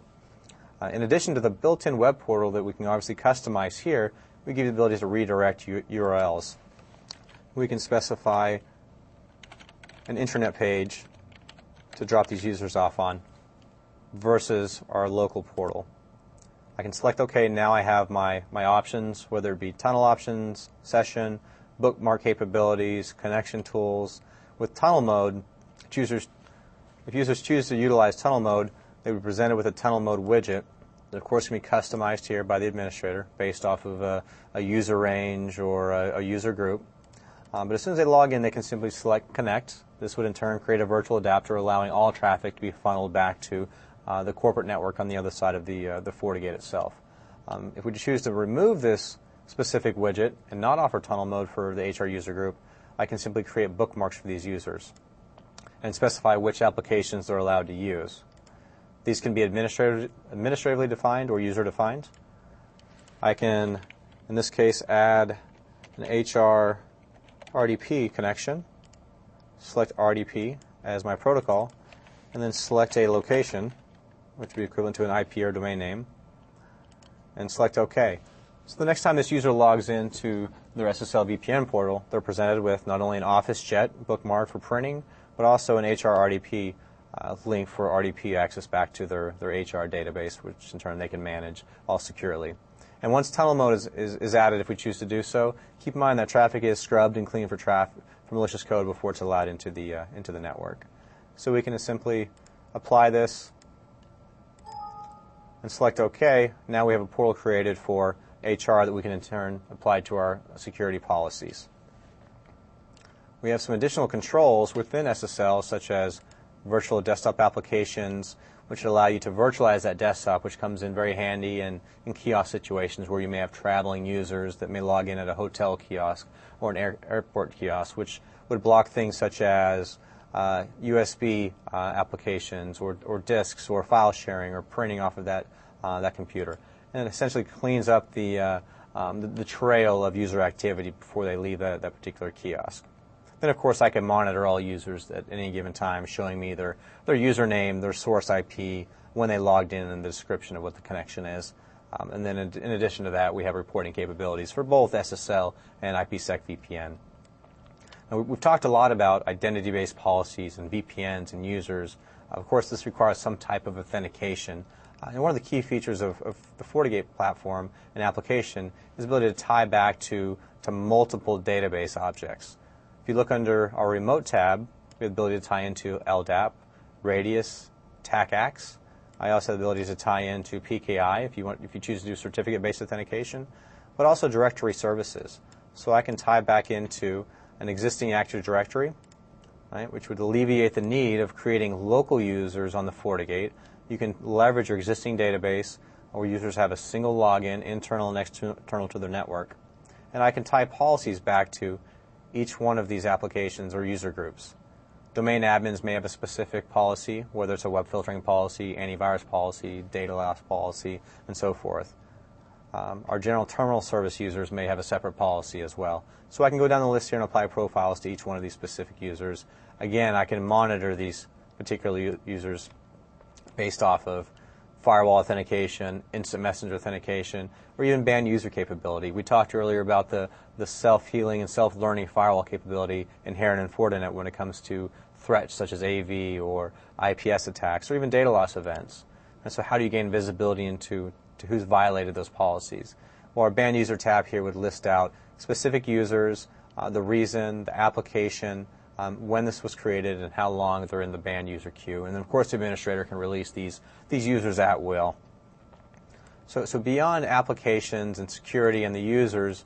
[SPEAKER 1] In addition to the built-in web portal that we can obviously customize here, we give you the ability to redirect URLs. We can specify an intranet page to drop these users off on versus our local portal. I can select OK. Now I have my options, whether it be tunnel options, session, bookmark capabilities, connection tools. With tunnel mode, if users choose to utilize tunnel mode, they will be presented with a tunnel mode widget that of course can be customized here by the administrator based off of a user range or a user group. But as soon as they log in, they can simply select Connect. This would in turn create a virtual adapter allowing all traffic to be funneled back to the corporate network on the other side of the FortiGate itself. If we choose to remove this specific widget and not offer tunnel mode for the HR user group, I can simply create bookmarks for these users and specify which applications they're allowed to use. These can be administratively defined or user defined. I can, in this case, add an HR RDP connection, select RDP as my protocol, and then select a location, which would be equivalent to an IP or domain name, and select OK. So the next time this user logs into their SSL VPN portal, they're presented with not only an Office Jet bookmark for printing, but also an HR RDP link for RDP access back to their HR database, which in turn they can manage all securely. And once tunnel mode is added, if we choose to do so, keep in mind that traffic is scrubbed and cleaned for malicious code before it's allowed into the network. So we can simply apply this and select OK. Now we have a portal created for HR that we can in turn apply to our security policies. We have some additional controls within SSL, such as virtual desktop applications, which allow you to virtualize that desktop, which comes in very handy in kiosk situations where you may have traveling users that may log in at a hotel kiosk or an airport kiosk, which would block things such as USB applications or disks or file sharing or printing off of that computer. And it essentially cleans up the trail of user activity before they leave that particular kiosk. Then, of course, I can monitor all users at any given time, showing me their username, their source IP, when they logged in, and the description of what the connection is. And then in addition to that, we have reporting capabilities for both SSL and IPsec VPN. Now, we've talked a lot about identity-based policies and VPNs and users. Of course, this requires some type of authentication. And one of the key features of the FortiGate platform and application is the ability to tie back to multiple database objects. If you look under our Remote tab, we have the ability to tie into LDAP, Radius, TACACS. I also have the ability to tie into PKI if you choose to do certificate-based authentication, but also directory services. So I can tie back into an existing Active Directory, right, which would alleviate the need of creating local users on the FortiGate. You can leverage your existing database where users have a single login, internal and external to their network. And I can tie policies back to each one of these applications or user groups. Domain admins may have a specific policy, whether it's a web filtering policy, antivirus policy, data loss policy, and so forth. Our general terminal service users may have a separate policy as well. So I can go down the list here and apply profiles to each one of these specific users. Again, I can monitor these particular users based off of firewall authentication, instant messenger authentication, or even banned user capability. We talked earlier about the self-healing and self-learning firewall capability inherent in Fortinet when it comes to threats such as AV or IPS attacks or even data loss events. And so how do you gain visibility into who's violated those policies? Well, our banned user tab here would list out specific users, the reason, the application, when this was created, and how long they're in the banned user queue. And then, of course, the administrator can release these users at will. So beyond applications and security and the users,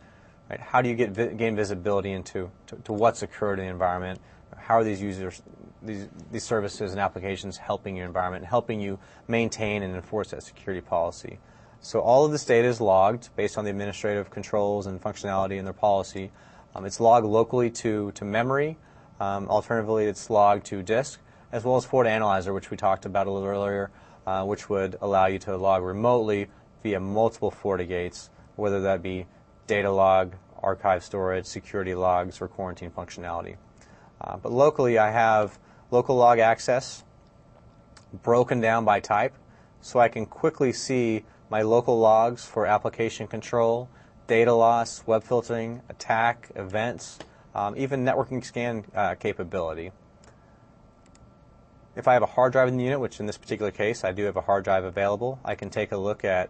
[SPEAKER 1] right, how do you gain visibility into to what's occurred in the environment? How are these users, these services and applications helping your environment, helping you maintain and enforce that security policy? So all of this data is logged based on the administrative controls and functionality in their policy. It's logged locally to memory. Alternatively, it's logged to disk, as well as FortiAnalyzer, which we talked about a little earlier, which would allow you to log remotely via multiple FortiGates, whether that be data log, archive storage, security logs, or quarantine functionality. But locally, I have local log access broken down by type, so I can quickly see my local logs for application control, data loss, web filtering, attack, events, even networking scan capability. If I have a hard drive in the unit, which in this particular case I do have a hard drive available, I can take a look at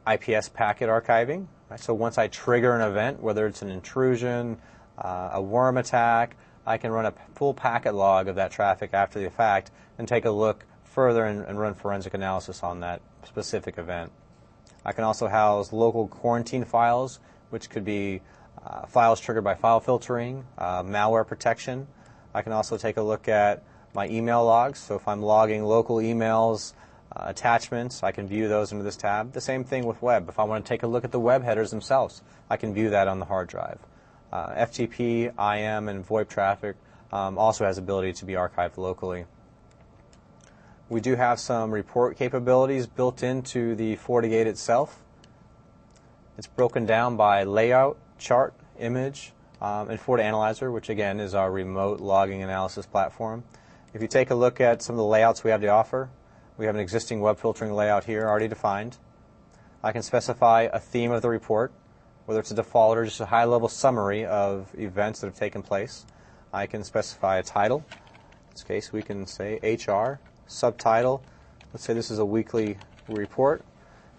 [SPEAKER 1] IPS packet archiving. Right? So once I trigger an event, whether it's an intrusion, a worm attack, I can run a full packet log of that traffic after the fact and take a look further and run forensic analysis on that specific event. I can also house local quarantine files, which could be files triggered by file filtering, malware protection. I can also take a look at my email logs. So if I'm logging local emails, attachments, I can view those under this tab. The same thing with web. If I want to take a look at the web headers themselves, I can view that on the hard drive. FTP, IM, and VoIP traffic also has ability to be archived locally. We do have some report capabilities built into the FortiGate itself. It's broken down by layout, chart, image, and FortiAnalyzer, which again is our remote logging analysis platform. If you take a look at some of the layouts we have to offer, we have an existing web filtering layout here already defined. I can specify a theme of the report, whether it's a default or just a high-level summary of events that have taken place. I can specify a title. In this case, we can say HR, subtitle. Let's say this is a weekly report.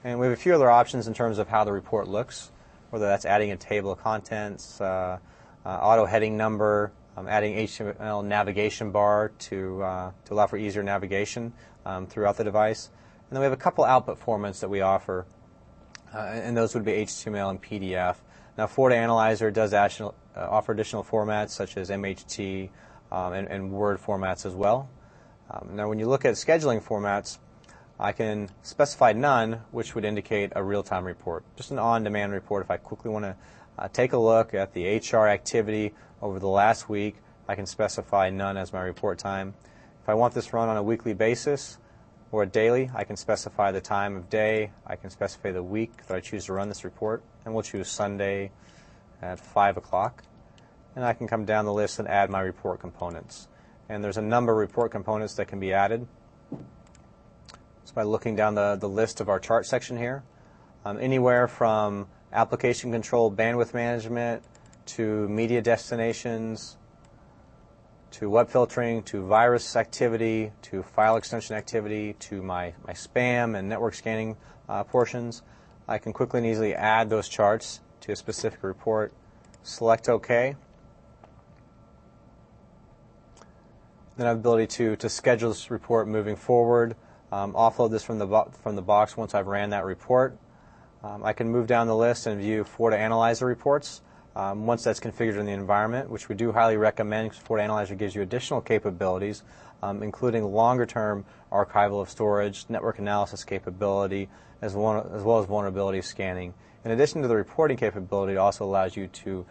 [SPEAKER 1] And we have a few other options in terms of how the report looks, whether that's adding a table of contents, auto heading number, adding HTML navigation bar to allow for easier navigation throughout the device. And then we have a couple output formats that we offer, and those would be HTML and PDF. Now, FortiAnalyzer does offer additional formats such as MHT and Word formats as well. Now, when you look at scheduling formats, I can specify none, which would indicate a real-time report, just an on-demand report. If I quickly want to take a look at the HR activity over the last week, I can specify none as my report time. If I want this run on a weekly basis or a daily, I can specify the time of day. I can specify the week that I choose to run this report, and we'll choose Sunday at 5 o'clock. And I can come down the list and add my report components. And there's a number of report components that can be added. So by looking down the list of our chart section here, anywhere from application control, bandwidth management, to media destinations, to web filtering, to virus activity, to file extension activity, to my spam and network scanning portions, I can quickly and easily add those charts to a specific report, select OK. Then I have the ability to schedule this report moving forward, offload this from the box once I've ran that report. I can move down the list and view FortiAnalyzer reports once that's configured in the environment, which we do highly recommend because FortiAnalyzer gives you additional capabilities, including longer-term archival of storage, network analysis capability, as well as vulnerability scanning. In addition to the reporting capability, it also allows you to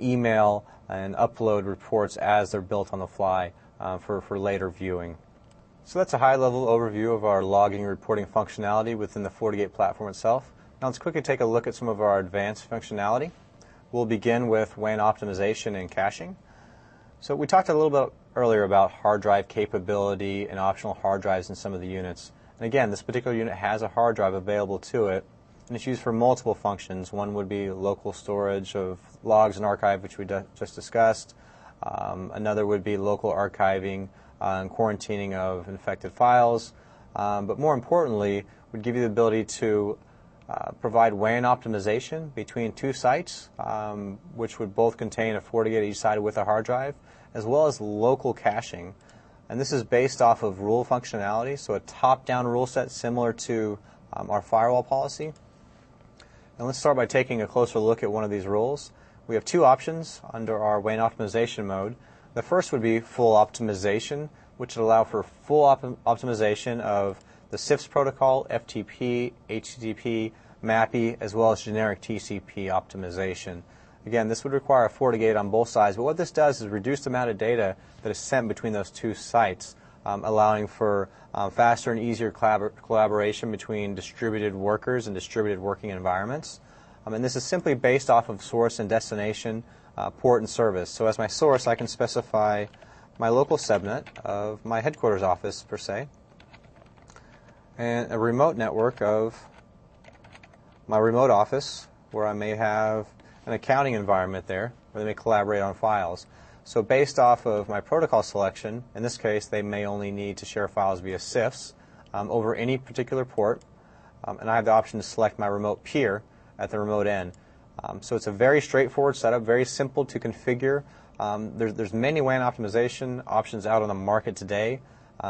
[SPEAKER 1] email and upload reports as they're built on the fly for later viewing. So that's a high-level overview of our logging and reporting functionality within the FortiGate platform itself. Now let's quickly take a look at some of our advanced functionality. We'll begin with WAN optimization and caching. So we talked a little bit earlier about hard drive capability and optional hard drives in some of the units. And again, this particular unit has a hard drive available to it, and it's used for multiple functions. One would be local storage of logs and archive, which we just discussed. Another would be local archiving and quarantining of infected files. But more importantly, would give you the ability to provide WAN optimization between two sites, which would both contain a FortiGate each side with a hard drive, as well as local caching. And this is based off of rule functionality, so a top-down rule set similar to our firewall policy. And let's start by taking a closer look at one of these rules. We have two options under our WAN optimization mode. The first would be full optimization, which would allow for full optimization of the CIFS protocol, FTP, HTTP, MAPI, as well as generic TCP optimization. Again, this would require a FortiGate on both sides, but what this does is reduce the amount of data that is sent between those two sites, allowing for faster and easier collaboration between distributed workers and distributed working environments. And this is simply based off of source and destination, port and service. So as my source, I can specify my local subnet of my headquarters office, per se, and a remote network of my remote office, where I may have an accounting environment there, where they may collaborate on files. So based off of my protocol selection, in this case, they may only need to share files via CIFS over any particular port, and I have the option to select my remote peer at the remote end. So it's a very straightforward setup, very simple to configure. There's many WAN optimization options out on the market today.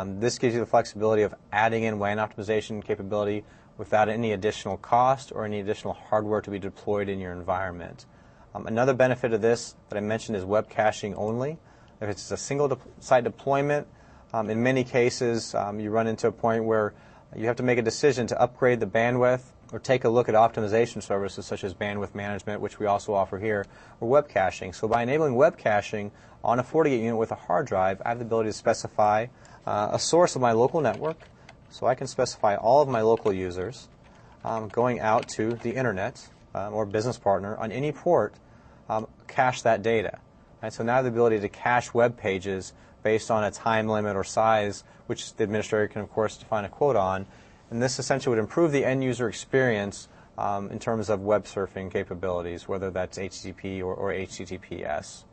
[SPEAKER 1] This gives you the flexibility of adding in WAN optimization capability without any additional cost or any additional hardware to be deployed in your environment. Another benefit of this that I mentioned is web caching only. If it's a single site deployment, in many cases you run into a point where you have to make a decision to upgrade the bandwidth or take a look at optimization services such as bandwidth management, which we also offer here, or web caching. So by enabling web caching on a FortiGate unit with a hard drive, I have the ability to specify a source of my local network. So I can specify all of my local users going out to the internet or business partner on any port, cache that data. Right? So now I have the ability to cache web pages based on a time limit or size, which the administrator can, of course, define a quote on. And this essentially would improve the end user experience in terms of web surfing capabilities, whether that's HTTP or HTTPS.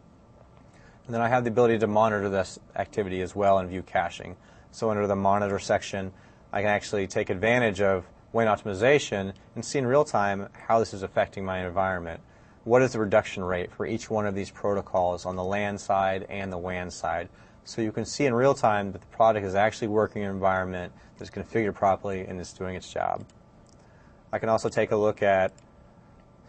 [SPEAKER 1] And then I have the ability to monitor this activity as well and view caching. So under the monitor section, I can actually take advantage of WAN optimization and see in real time how this is affecting my environment. What is the reduction rate for each one of these protocols on the LAN side and the WAN side? So you can see in real time that the product is actually working in an environment that's configured properly and is doing its job. I can also take a look at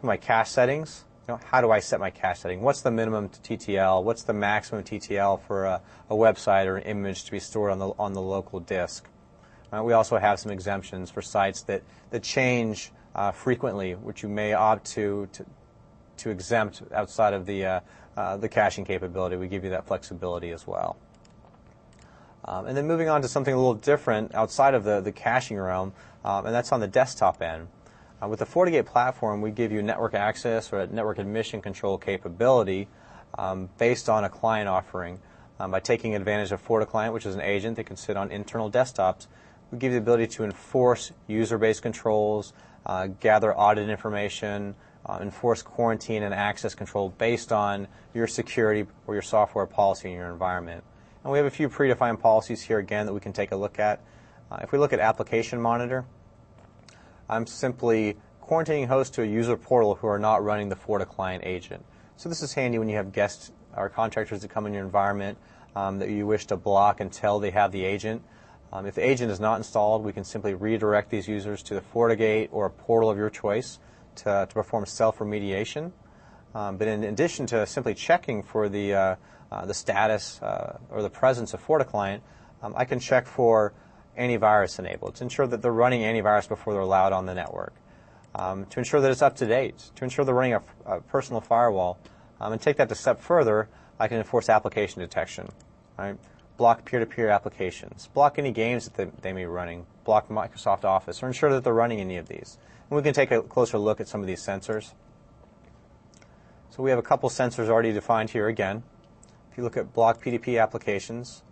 [SPEAKER 1] my cache settings. How do I set my cache setting? What's the minimum TTL? What's the maximum TTL for a website or an image to be stored on the local disk? We also have some exemptions for sites that change frequently, which you may opt to exempt outside of the caching capability. We give you that flexibility as well. And then moving on to something a little different outside of the caching realm, and that's on the desktop end. With the FortiGate platform, we give you network access or a network admission control capability based on a client offering. By taking advantage of FortiClient, which is an agent that can sit on internal desktops, we give you the ability to enforce user-based controls, gather audit information, enforce quarantine and access control based on your security or your software policy in your environment. And we have a few predefined policies here again that we can take a look at. If we look at Application Monitor, I'm simply quarantining hosts to a user portal who are not running the FortiClient agent. So this is handy when you have guests or contractors that come in your environment that you wish to block until they have the agent. If the agent is not installed, we can simply redirect these users to the FortiGate or a portal of your choice to perform self-remediation. But in addition to simply checking for the status or the presence of FortiClient, I can check for antivirus enabled to ensure that they're running antivirus before they're allowed on the network, to ensure that it's up to date, to ensure they're running a personal firewall, and take that a step further. I can enforce application detection, right? Block peer-to-peer applications, block any games that they may be running, block Microsoft Office, or ensure that they're running any of these. And we can take a closer look at some of these sensors. So we have a couple sensors already defined here again. If you look at block P2P applications,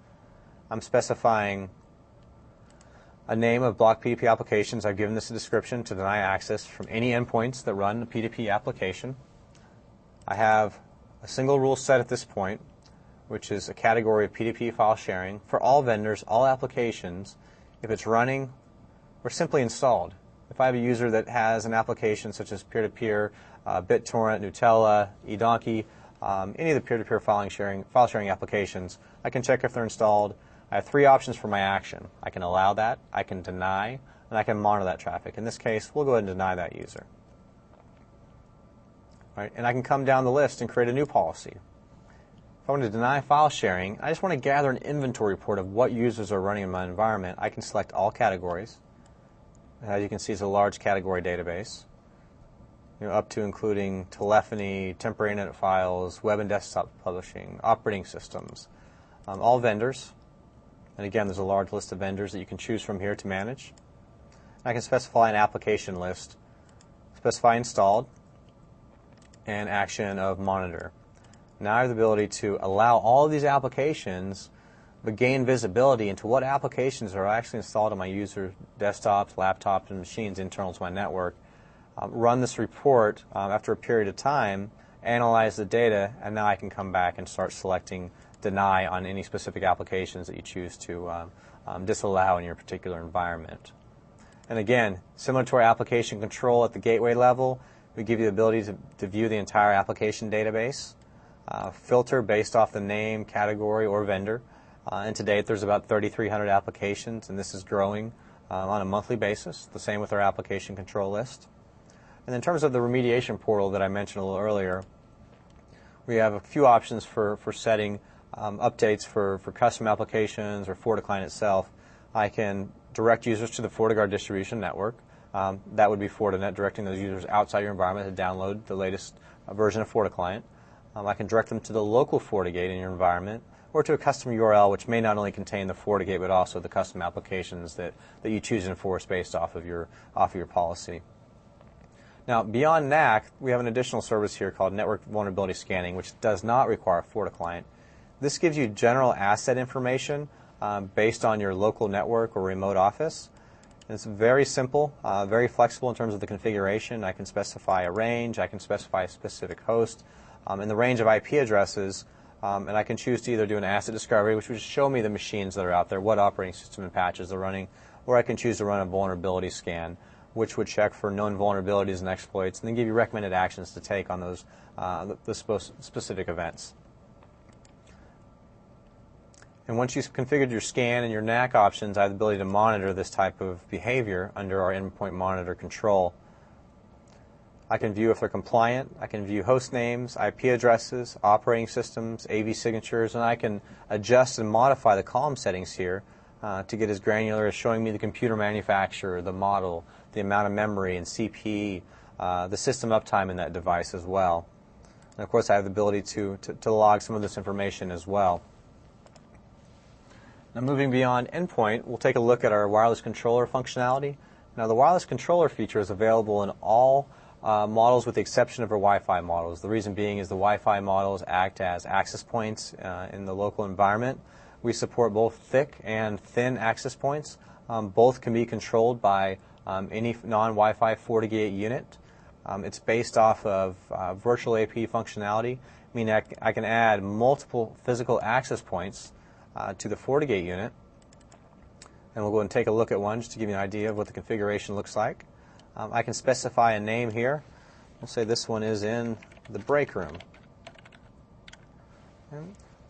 [SPEAKER 1] I'm specifying a name of block P2P applications. I've given this a description to deny access from any endpoints that run a P2P application. I have a single rule set at this point, which is a category of P2P file sharing for all vendors, all applications, if it's running or simply installed. If I have a user that has an application such as peer-to-peer, BitTorrent, Nutella, eDonkey, any of the peer-to-peer file sharing applications, I can check if they're installed. I have three options for my action. I can allow that, I can deny, and I can monitor that traffic. In this case, we'll go ahead and deny that user. All right, and I can come down the list and create a new policy. If I want to deny file sharing, I just want to gather an inventory report of what users are running in my environment. I can select all categories. As you can see, it's a large category database, up to including telephony, temporary internet files, web and desktop publishing, operating systems, all vendors. And again, there's a large list of vendors that you can choose from here to manage. I can specify an application list, specify installed, and action of monitor. Now I have the ability to allow all of these applications but gain visibility into what applications are actually installed on my user desktops, laptops, and machines internal to my network. Run this report after a period of time, analyze the data, and now I can come back and start selecting deny on any specific applications that you choose to disallow in your particular environment. And again, similar to our application control at the gateway level, we give you the ability to view the entire application database, filter based off the name, category, or vendor. And to date, there's about 3,300 applications, and this is growing on a monthly basis. The same with our application control list. And in terms of the remediation portal that I mentioned a little earlier, we have a few options for setting updates for custom applications or FortiClient itself. I can direct users to the FortiGuard distribution network. That would be Fortinet, directing those users outside your environment to download the latest version of FortiClient. I can direct them to the local FortiGate in your environment, or to a custom URL which may not only contain the FortiGate but also the custom applications that you choose to enforce based off of your policy. Now, beyond NAC, we have an additional service here called Network Vulnerability Scanning, which does not require FortiClient. This gives you general asset information based on your local network or remote office. And it's very simple, very flexible in terms of the configuration. I can specify a range, I can specify a specific host, and the range of IP addresses, and I can choose to either do an asset discovery, which would show me the machines that are out there, what operating system and patches they're running, or I can choose to run a vulnerability scan, which would check for known vulnerabilities and exploits, and then give you recommended actions to take on those the specific events. And once you've configured your scan and your NAC options, I have the ability to monitor this type of behavior under our endpoint monitor control. I can view if they're compliant. I can view host names, IP addresses, operating systems, AV signatures, and I can adjust and modify the column settings here to get as granular as showing me the computer manufacturer, the model, the amount of memory and CPE, the system uptime in that device as well. And of course, I have the ability to log some of this information as well. Now, moving beyond endpoint, we'll take a look at our wireless controller functionality. Now, the wireless controller feature is available in all models with the exception of our Wi-Fi models. The reason being is the Wi-Fi models act as access points in the local environment. We support both thick and thin access points. Both can be controlled by any non-Wi-Fi FortiGate unit. It's based off of virtual AP functionality, meaning I can add multiple physical access points to the FortiGate unit. And we'll go and take a look at one just to give you an idea of what the configuration looks like. I can specify a name here. We'll say this one is in the break room.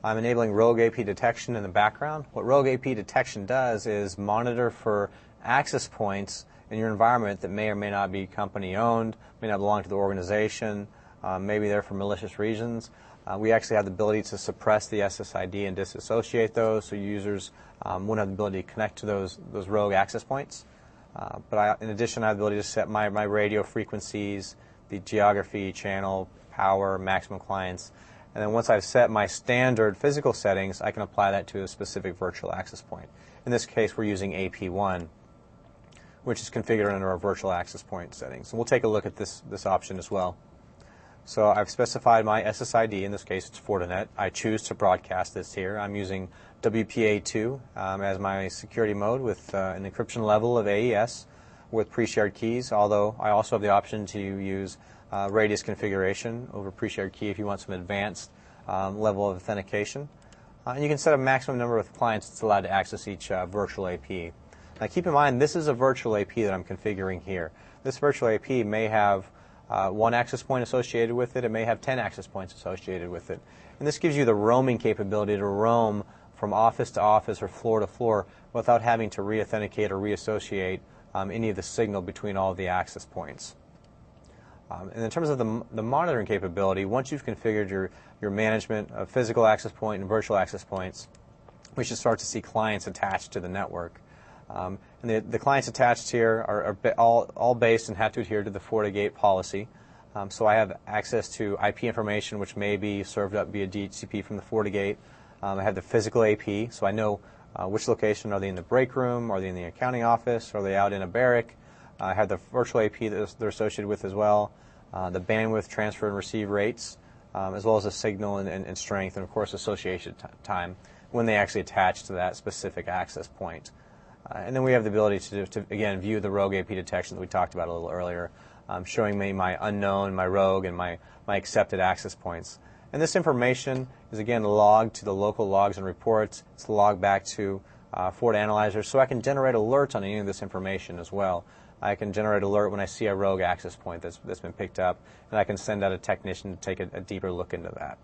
[SPEAKER 1] I'm enabling rogue AP detection in the background. What rogue AP detection does is monitor for access points in your environment that may or may not be company owned, may not belong to the organization, may be there for malicious reasons. We actually have the ability to suppress the SSID and disassociate those, so users won't have the ability to connect to those rogue access points. But in addition, I have the ability to set my radio frequencies, the geography, channel, power, maximum clients. And then once I've set my standard physical settings, I can apply that to a specific virtual access point. In this case, we're using AP1, which is configured under our virtual access point settings. And we'll take a look at this option as well. So I've specified my SSID. In this case, it's Fortinet. I choose to broadcast this here. I'm using WPA2 as my security mode with an encryption level of AES with pre-shared keys, although I also have the option to use radius configuration over pre-shared key if you want some advanced level of authentication. And you can set a maximum number of clients that's allowed to access each virtual AP. Now keep in mind, this is a virtual AP that I'm configuring here. This virtual AP may have one access point associated with it. It may have 10 access points associated with it. And this gives you the roaming capability to roam from office to office or floor to floor without having to re-authenticate or reassociate any of the signal between all of the access points. And in terms of the monitoring capability, once you've configured your management of physical access point and virtual access points, we should start to see clients attached to the network. And the clients attached here are all based and have to adhere to the FortiGate policy. So I have access to IP information which may be served up via DHCP from the FortiGate. I have the physical AP, so I know which location. Are they in the break room? Are they in the accounting office? Are they out in a barrack? I have the virtual AP that they're associated with as well, the bandwidth, transfer, and receive rates, as well as the signal and strength, and of course association time when they actually attach to that specific access point. And then we have the ability to again, view the rogue AP detection that we talked about a little earlier, showing me my unknown, my rogue, and my accepted access points. And this information is again logged to the local logs and reports. It's logged back to FortiAnalyzer, so I can generate alerts on any of this information as well. I can generate alert when I see a rogue access point that's been picked up, and I can send out a technician to take a deeper look into that.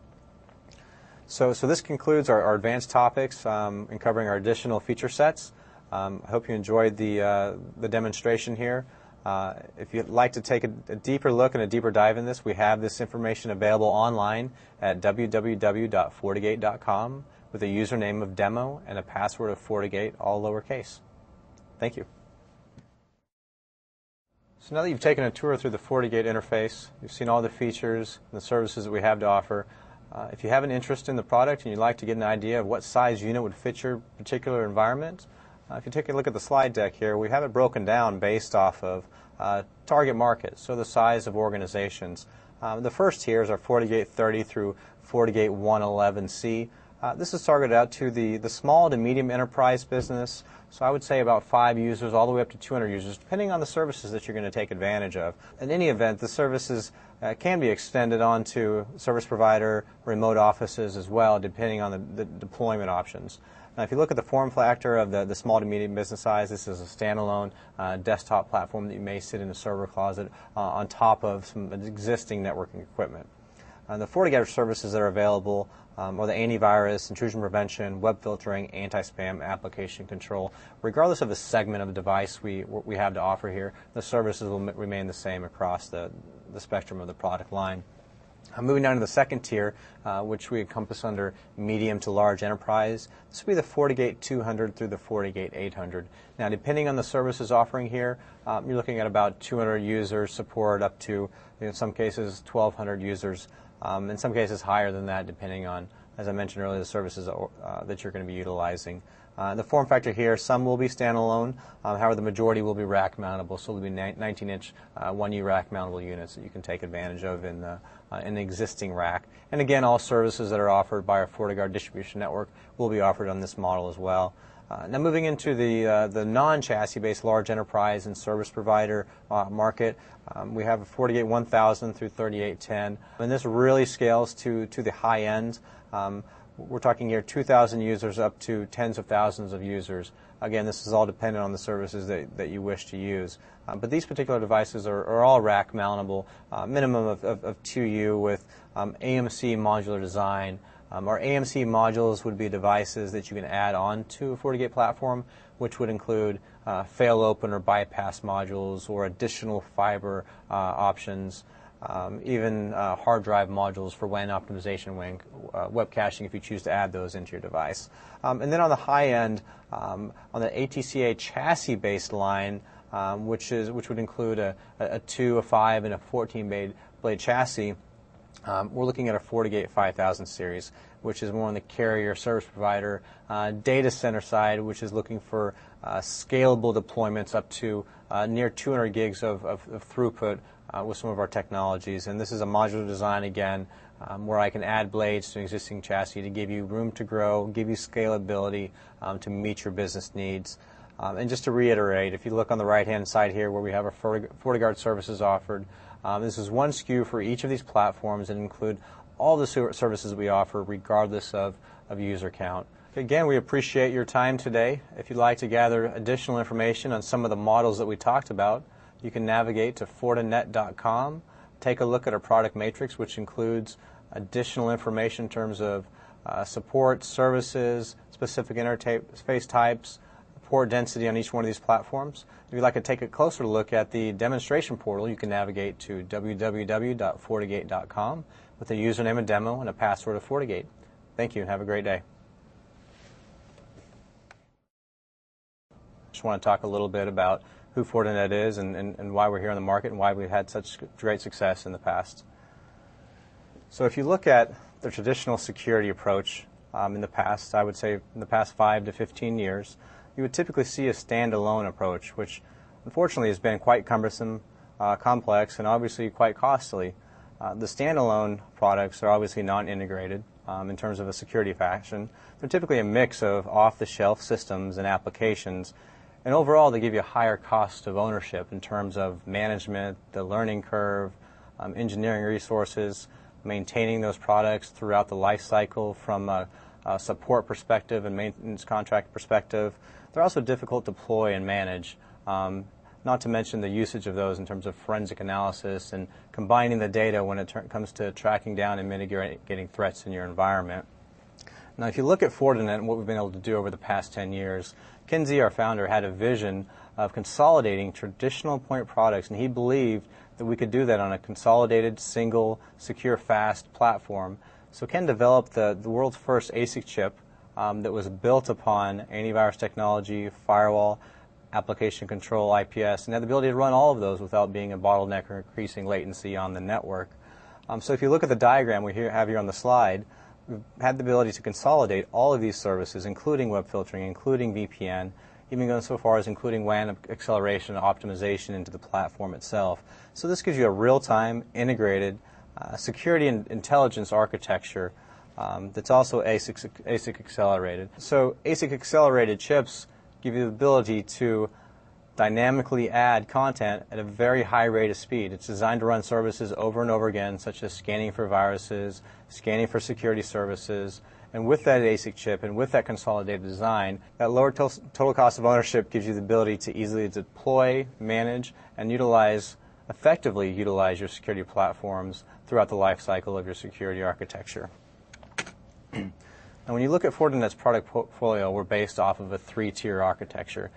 [SPEAKER 1] So this concludes our advanced topics in covering our additional feature sets. I hope you enjoyed the demonstration here. If you'd like to take a deeper look and a deeper dive in this, we have this information available online at www.fortigate.com with a username of demo and a password of FortiGate, all lowercase. Thank you. So now that you've taken a tour through the FortiGate interface, you've seen all the features and the services that we have to offer. If you have an interest in the product and you'd like to get an idea of what size unit would fit your particular environment, if you take a look at the slide deck here, we have it broken down based off of target markets, so the size of organizations. The first here is our FortiGate 30 through FortiGate 111C. This is targeted out to the small to medium enterprise business, so I would say about 5 users all the way up to 200 users, depending on the services that you're going to take advantage of. In any event, the services can be extended onto service provider, remote offices as well, depending on the deployment options. Now, if you look at the form factor of the small to medium business size, this is a standalone desktop platform that you may sit in a server closet on top of some existing networking equipment. The FortiGate services that are available are the antivirus, intrusion prevention, web filtering, anti-spam, application control. Regardless of the segment of the device we have to offer here, the services will remain the same across the spectrum of the product line. Moving down to the second tier, which we encompass under medium to large enterprise, this will be the FortiGate 200 through the FortiGate 800. Now, depending on the services offering here, you're looking at about 200 users support up to, in some cases, 1,200 users. In some cases higher than that, depending on, as I mentioned earlier, the services that you're going to be utilizing. The form factor here, some will be standalone. However, the majority will be rack mountable, so they'll be 19-inch 1U rack mountable units that you can take advantage of in an existing rack. And again, all services that are offered by our FortiGuard distribution network will be offered on this model as well. Now moving into the non-chassis based large enterprise and service provider market, we have a FortiGate 1000 through 3810, and this really scales to the high end. We're talking here 2,000 users up to tens of thousands of users. Again, this is all dependent on the services that you wish to use. But these particular devices are all rack mountable, minimum of 2U with AMC modular design. Our AMC modules would be devices that you can add on to a FortiGate platform, which would include fail open or bypass modules or additional fiber options, even hard drive modules for WAN optimization, web caching if you choose to add those into your device. And then on the high end, on the ATCA chassis-based line, which would include a 2, a 5, and a 14-blade chassis, we're looking at a FortiGate 5000 series, which is more on the carrier service provider data center side, which is looking for scalable deployments up to near 200 gigs of throughput with some of our technologies. And this is a modular design again, where I can add blades to an existing chassis to give you room to grow, give you scalability to meet your business needs. And just to reiterate, if you look on the right-hand side here where we have our FortiGuard services offered, this is one SKU for each of these platforms and include all the services we offer regardless of user count. Again, we appreciate your time today. If you'd like to gather additional information on some of the models that we talked about, you can navigate to fortinet.com take a look at our product matrix, which includes additional information in terms of support, services, specific interface types, port density on each one of these platforms. If you'd like to take a closer look at the demonstration portal, you can navigate to www.fortigate.com with a username and demo and a password of FortiGate. Thank you and have a great day. Just want to talk a little bit about who Fortinet is and why we're here on the market and why we've had such great success in the past. So if you look at the traditional security approach in the past, I would say in the past 5 to 15 years, you would typically see a standalone approach, which unfortunately has been quite cumbersome, complex, and obviously quite costly. The standalone products are obviously non-integrated in terms of a security fashion. They're typically a mix of off-the-shelf systems and applications, and overall they give you a higher cost of ownership in terms of management, the learning curve, engineering resources, maintaining those products throughout the life cycle from a support perspective and maintenance contract perspective. They're also difficult to deploy and manage, not to mention the usage of those in terms of forensic analysis and combining the data when it comes to tracking down and mitigating threats in your environment. Now, if you look at Fortinet and what we've been able to do over the past 10 years, Kinsey, our founder, had a vision of consolidating traditional point products, and he believed that we could do that on a consolidated, single, secure, fast platform. So Ken developed the world's first ASIC chip that was built upon antivirus technology, firewall, application control, IPS, and had the ability to run all of those without being a bottleneck or increasing latency on the network. So if you look at the diagram we have here on the slide, we've had the ability to consolidate all of these services, including web filtering, including VPN, even going so far as including WAN acceleration and optimization into the platform itself. So this gives you a real-time, integrated security and intelligence architecture that's also ASIC accelerated. So ASIC accelerated chips give you the ability to dynamically add content at a very high rate of speed. It's designed to run services over and over again, such as scanning for viruses, scanning for security services, and with that ASIC chip and with that consolidated design, that lower total cost of ownership gives you the ability to easily deploy, manage, and effectively utilize your security platforms throughout the life cycle of your security architecture. Now, when you look at Fortinet's product portfolio, we're based off of a 3-tier architecture.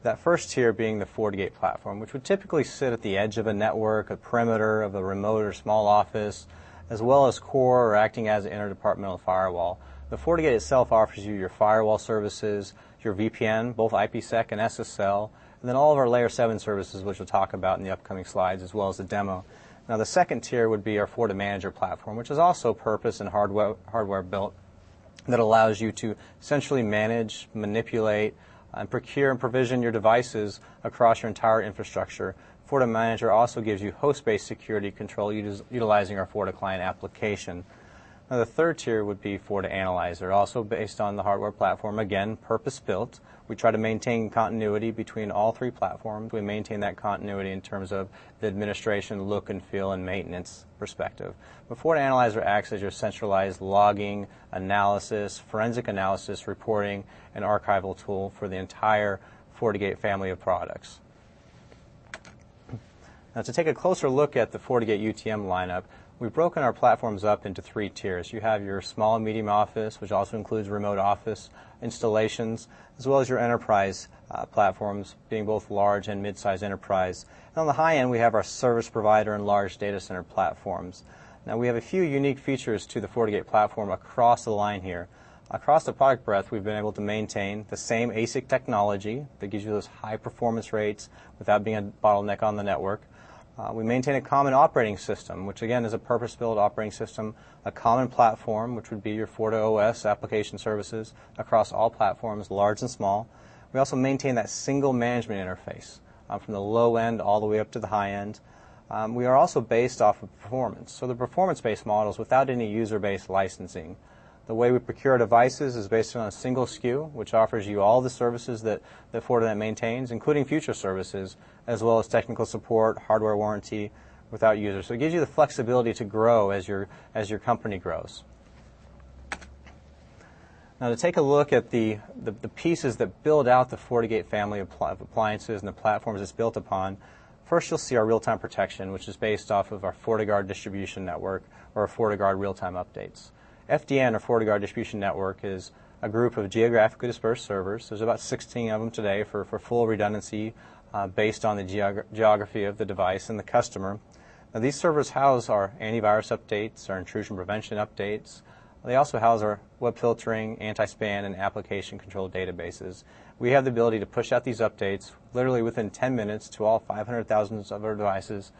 [SPEAKER 1] That first tier being the FortiGate platform, which would typically sit at the edge of a network, a perimeter of a remote or small office, as well as core or acting as an interdepartmental firewall. The FortiGate itself offers you your firewall services, your VPN, both IPsec and SSL, and then all of our Layer 7 services, which we'll talk about in the upcoming slides, as well as the demo. Now, the second tier would be our FortiManager platform, which is also purpose and hardware built, that allows you to essentially manage, manipulate, and procure and provision your devices across your entire infrastructure. FortiManager also gives you host-based security control utilizing our FortiClient application. Now, the third tier would be FortiAnalyzer, also based on the hardware platform, again, purpose-built. We try to maintain continuity between all 3 platforms. We maintain that continuity in terms of the administration, look and feel, and maintenance perspective. But FortiAnalyzer acts as your centralized logging, analysis, forensic analysis, reporting, and archival tool for the entire FortiGate family of products. Now, to take a closer look at the FortiGate UTM lineup, we've broken our platforms up into 3 tiers. You have your small and medium office, which also includes remote office installations, as well as your enterprise platforms, being both large and mid-sized enterprise. And on the high end, we have our service provider and large data center platforms. Now, we have a few unique features to the FortiGate platform across the line here. Across the product breadth, we've been able to maintain the same ASIC technology that gives you those high performance rates without being a bottleneck on the network. We maintain a common operating system, which again is a purpose-built operating system, a common platform, which would be your FortiOS application services across all platforms, large and small. We also maintain that single management interface from the low end all the way up to the high end. We are also based off of performance. So the performance-based models without any user-based licensing. The way we procure devices is based on a single SKU, which offers you all the services that Fortinet maintains, including future services, as well as technical support, hardware warranty, without users. So it gives you the flexibility to grow as your company grows. Now, to take a look at the pieces that build out the FortiGate family of appliances and the platforms it's built upon, First, you'll see our real-time protection, which is based off of our FortiGuard distribution network or our FortiGuard real-time updates. FDN, or FortiGuard Distribution Network, is a group of geographically dispersed servers. There's about 16 of them today for full redundancy based on the geography of the device and the customer. Now, these servers house our antivirus updates, our intrusion prevention updates. They also house our web filtering, anti-spam, and application control databases. We have the ability to push out these updates literally within 10 minutes to all 500,000 of our devices,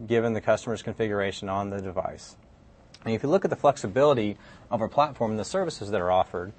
[SPEAKER 1] given the customer's configuration on the device. And if you look at the flexibility of our platform and the services that are offered,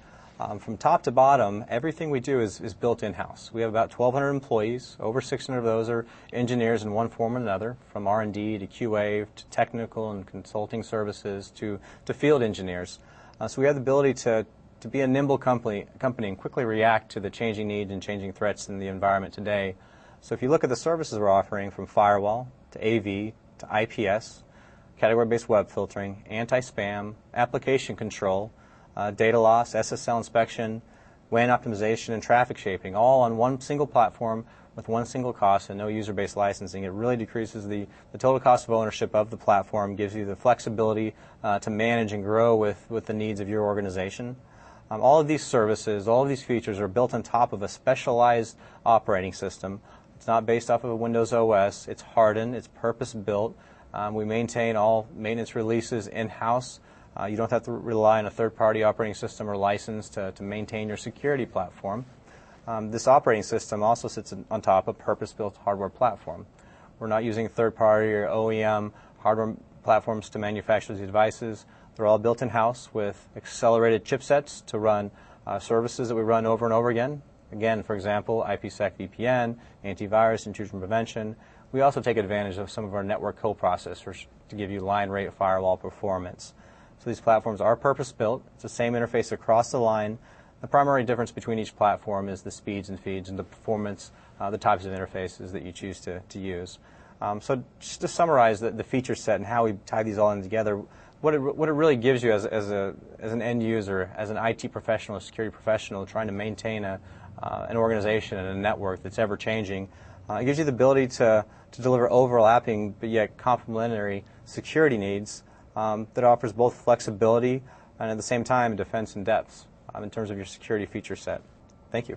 [SPEAKER 1] from top to bottom, everything we do is built in-house. We have about 1,200 employees. Over 600 of those are engineers in one form or another, from R&D to QA to technical and consulting services to field engineers. So we have the ability to be a nimble company and quickly react to the changing needs and changing threats in the environment today. So if you look at the services we're offering, from firewall to AV to IPS, category-based web filtering, anti-spam, application control, data loss, SSL inspection, WAN optimization, and traffic shaping, all on one single platform with one single cost and no user-based licensing. It really decreases the total cost of ownership of the platform, gives you the flexibility to manage and grow with the needs of your organization. All of these services, all of these features are built on top of a specialized operating system. It's not based off of a Windows OS. It's hardened. It's purpose-built. We maintain all maintenance releases in-house. You don't have to rely on a third-party operating system or license to maintain your security platform. This operating system also sits on top of a purpose-built hardware platform. We're not using third-party or OEM hardware platforms to manufacture these devices. They're all built in-house with accelerated chipsets to run services that we run over and over again. Again, for example, IPsec VPN, antivirus, intrusion prevention. We also take advantage of some of our network coprocessors to give you line rate firewall performance. So these platforms are purpose-built. It's the same interface across the line. The primary difference between each platform is the speeds and feeds and the performance, the types of interfaces that you choose to use. So just to summarize the feature set and how we tie these all in together, what it really gives you as an end user, as an IT professional, a security professional trying to maintain an organization and a network that's ever changing, it gives you the ability to deliver overlapping but yet complementary security needs that offers both flexibility and at the same time defense and depth in terms of your security feature set. Thank you.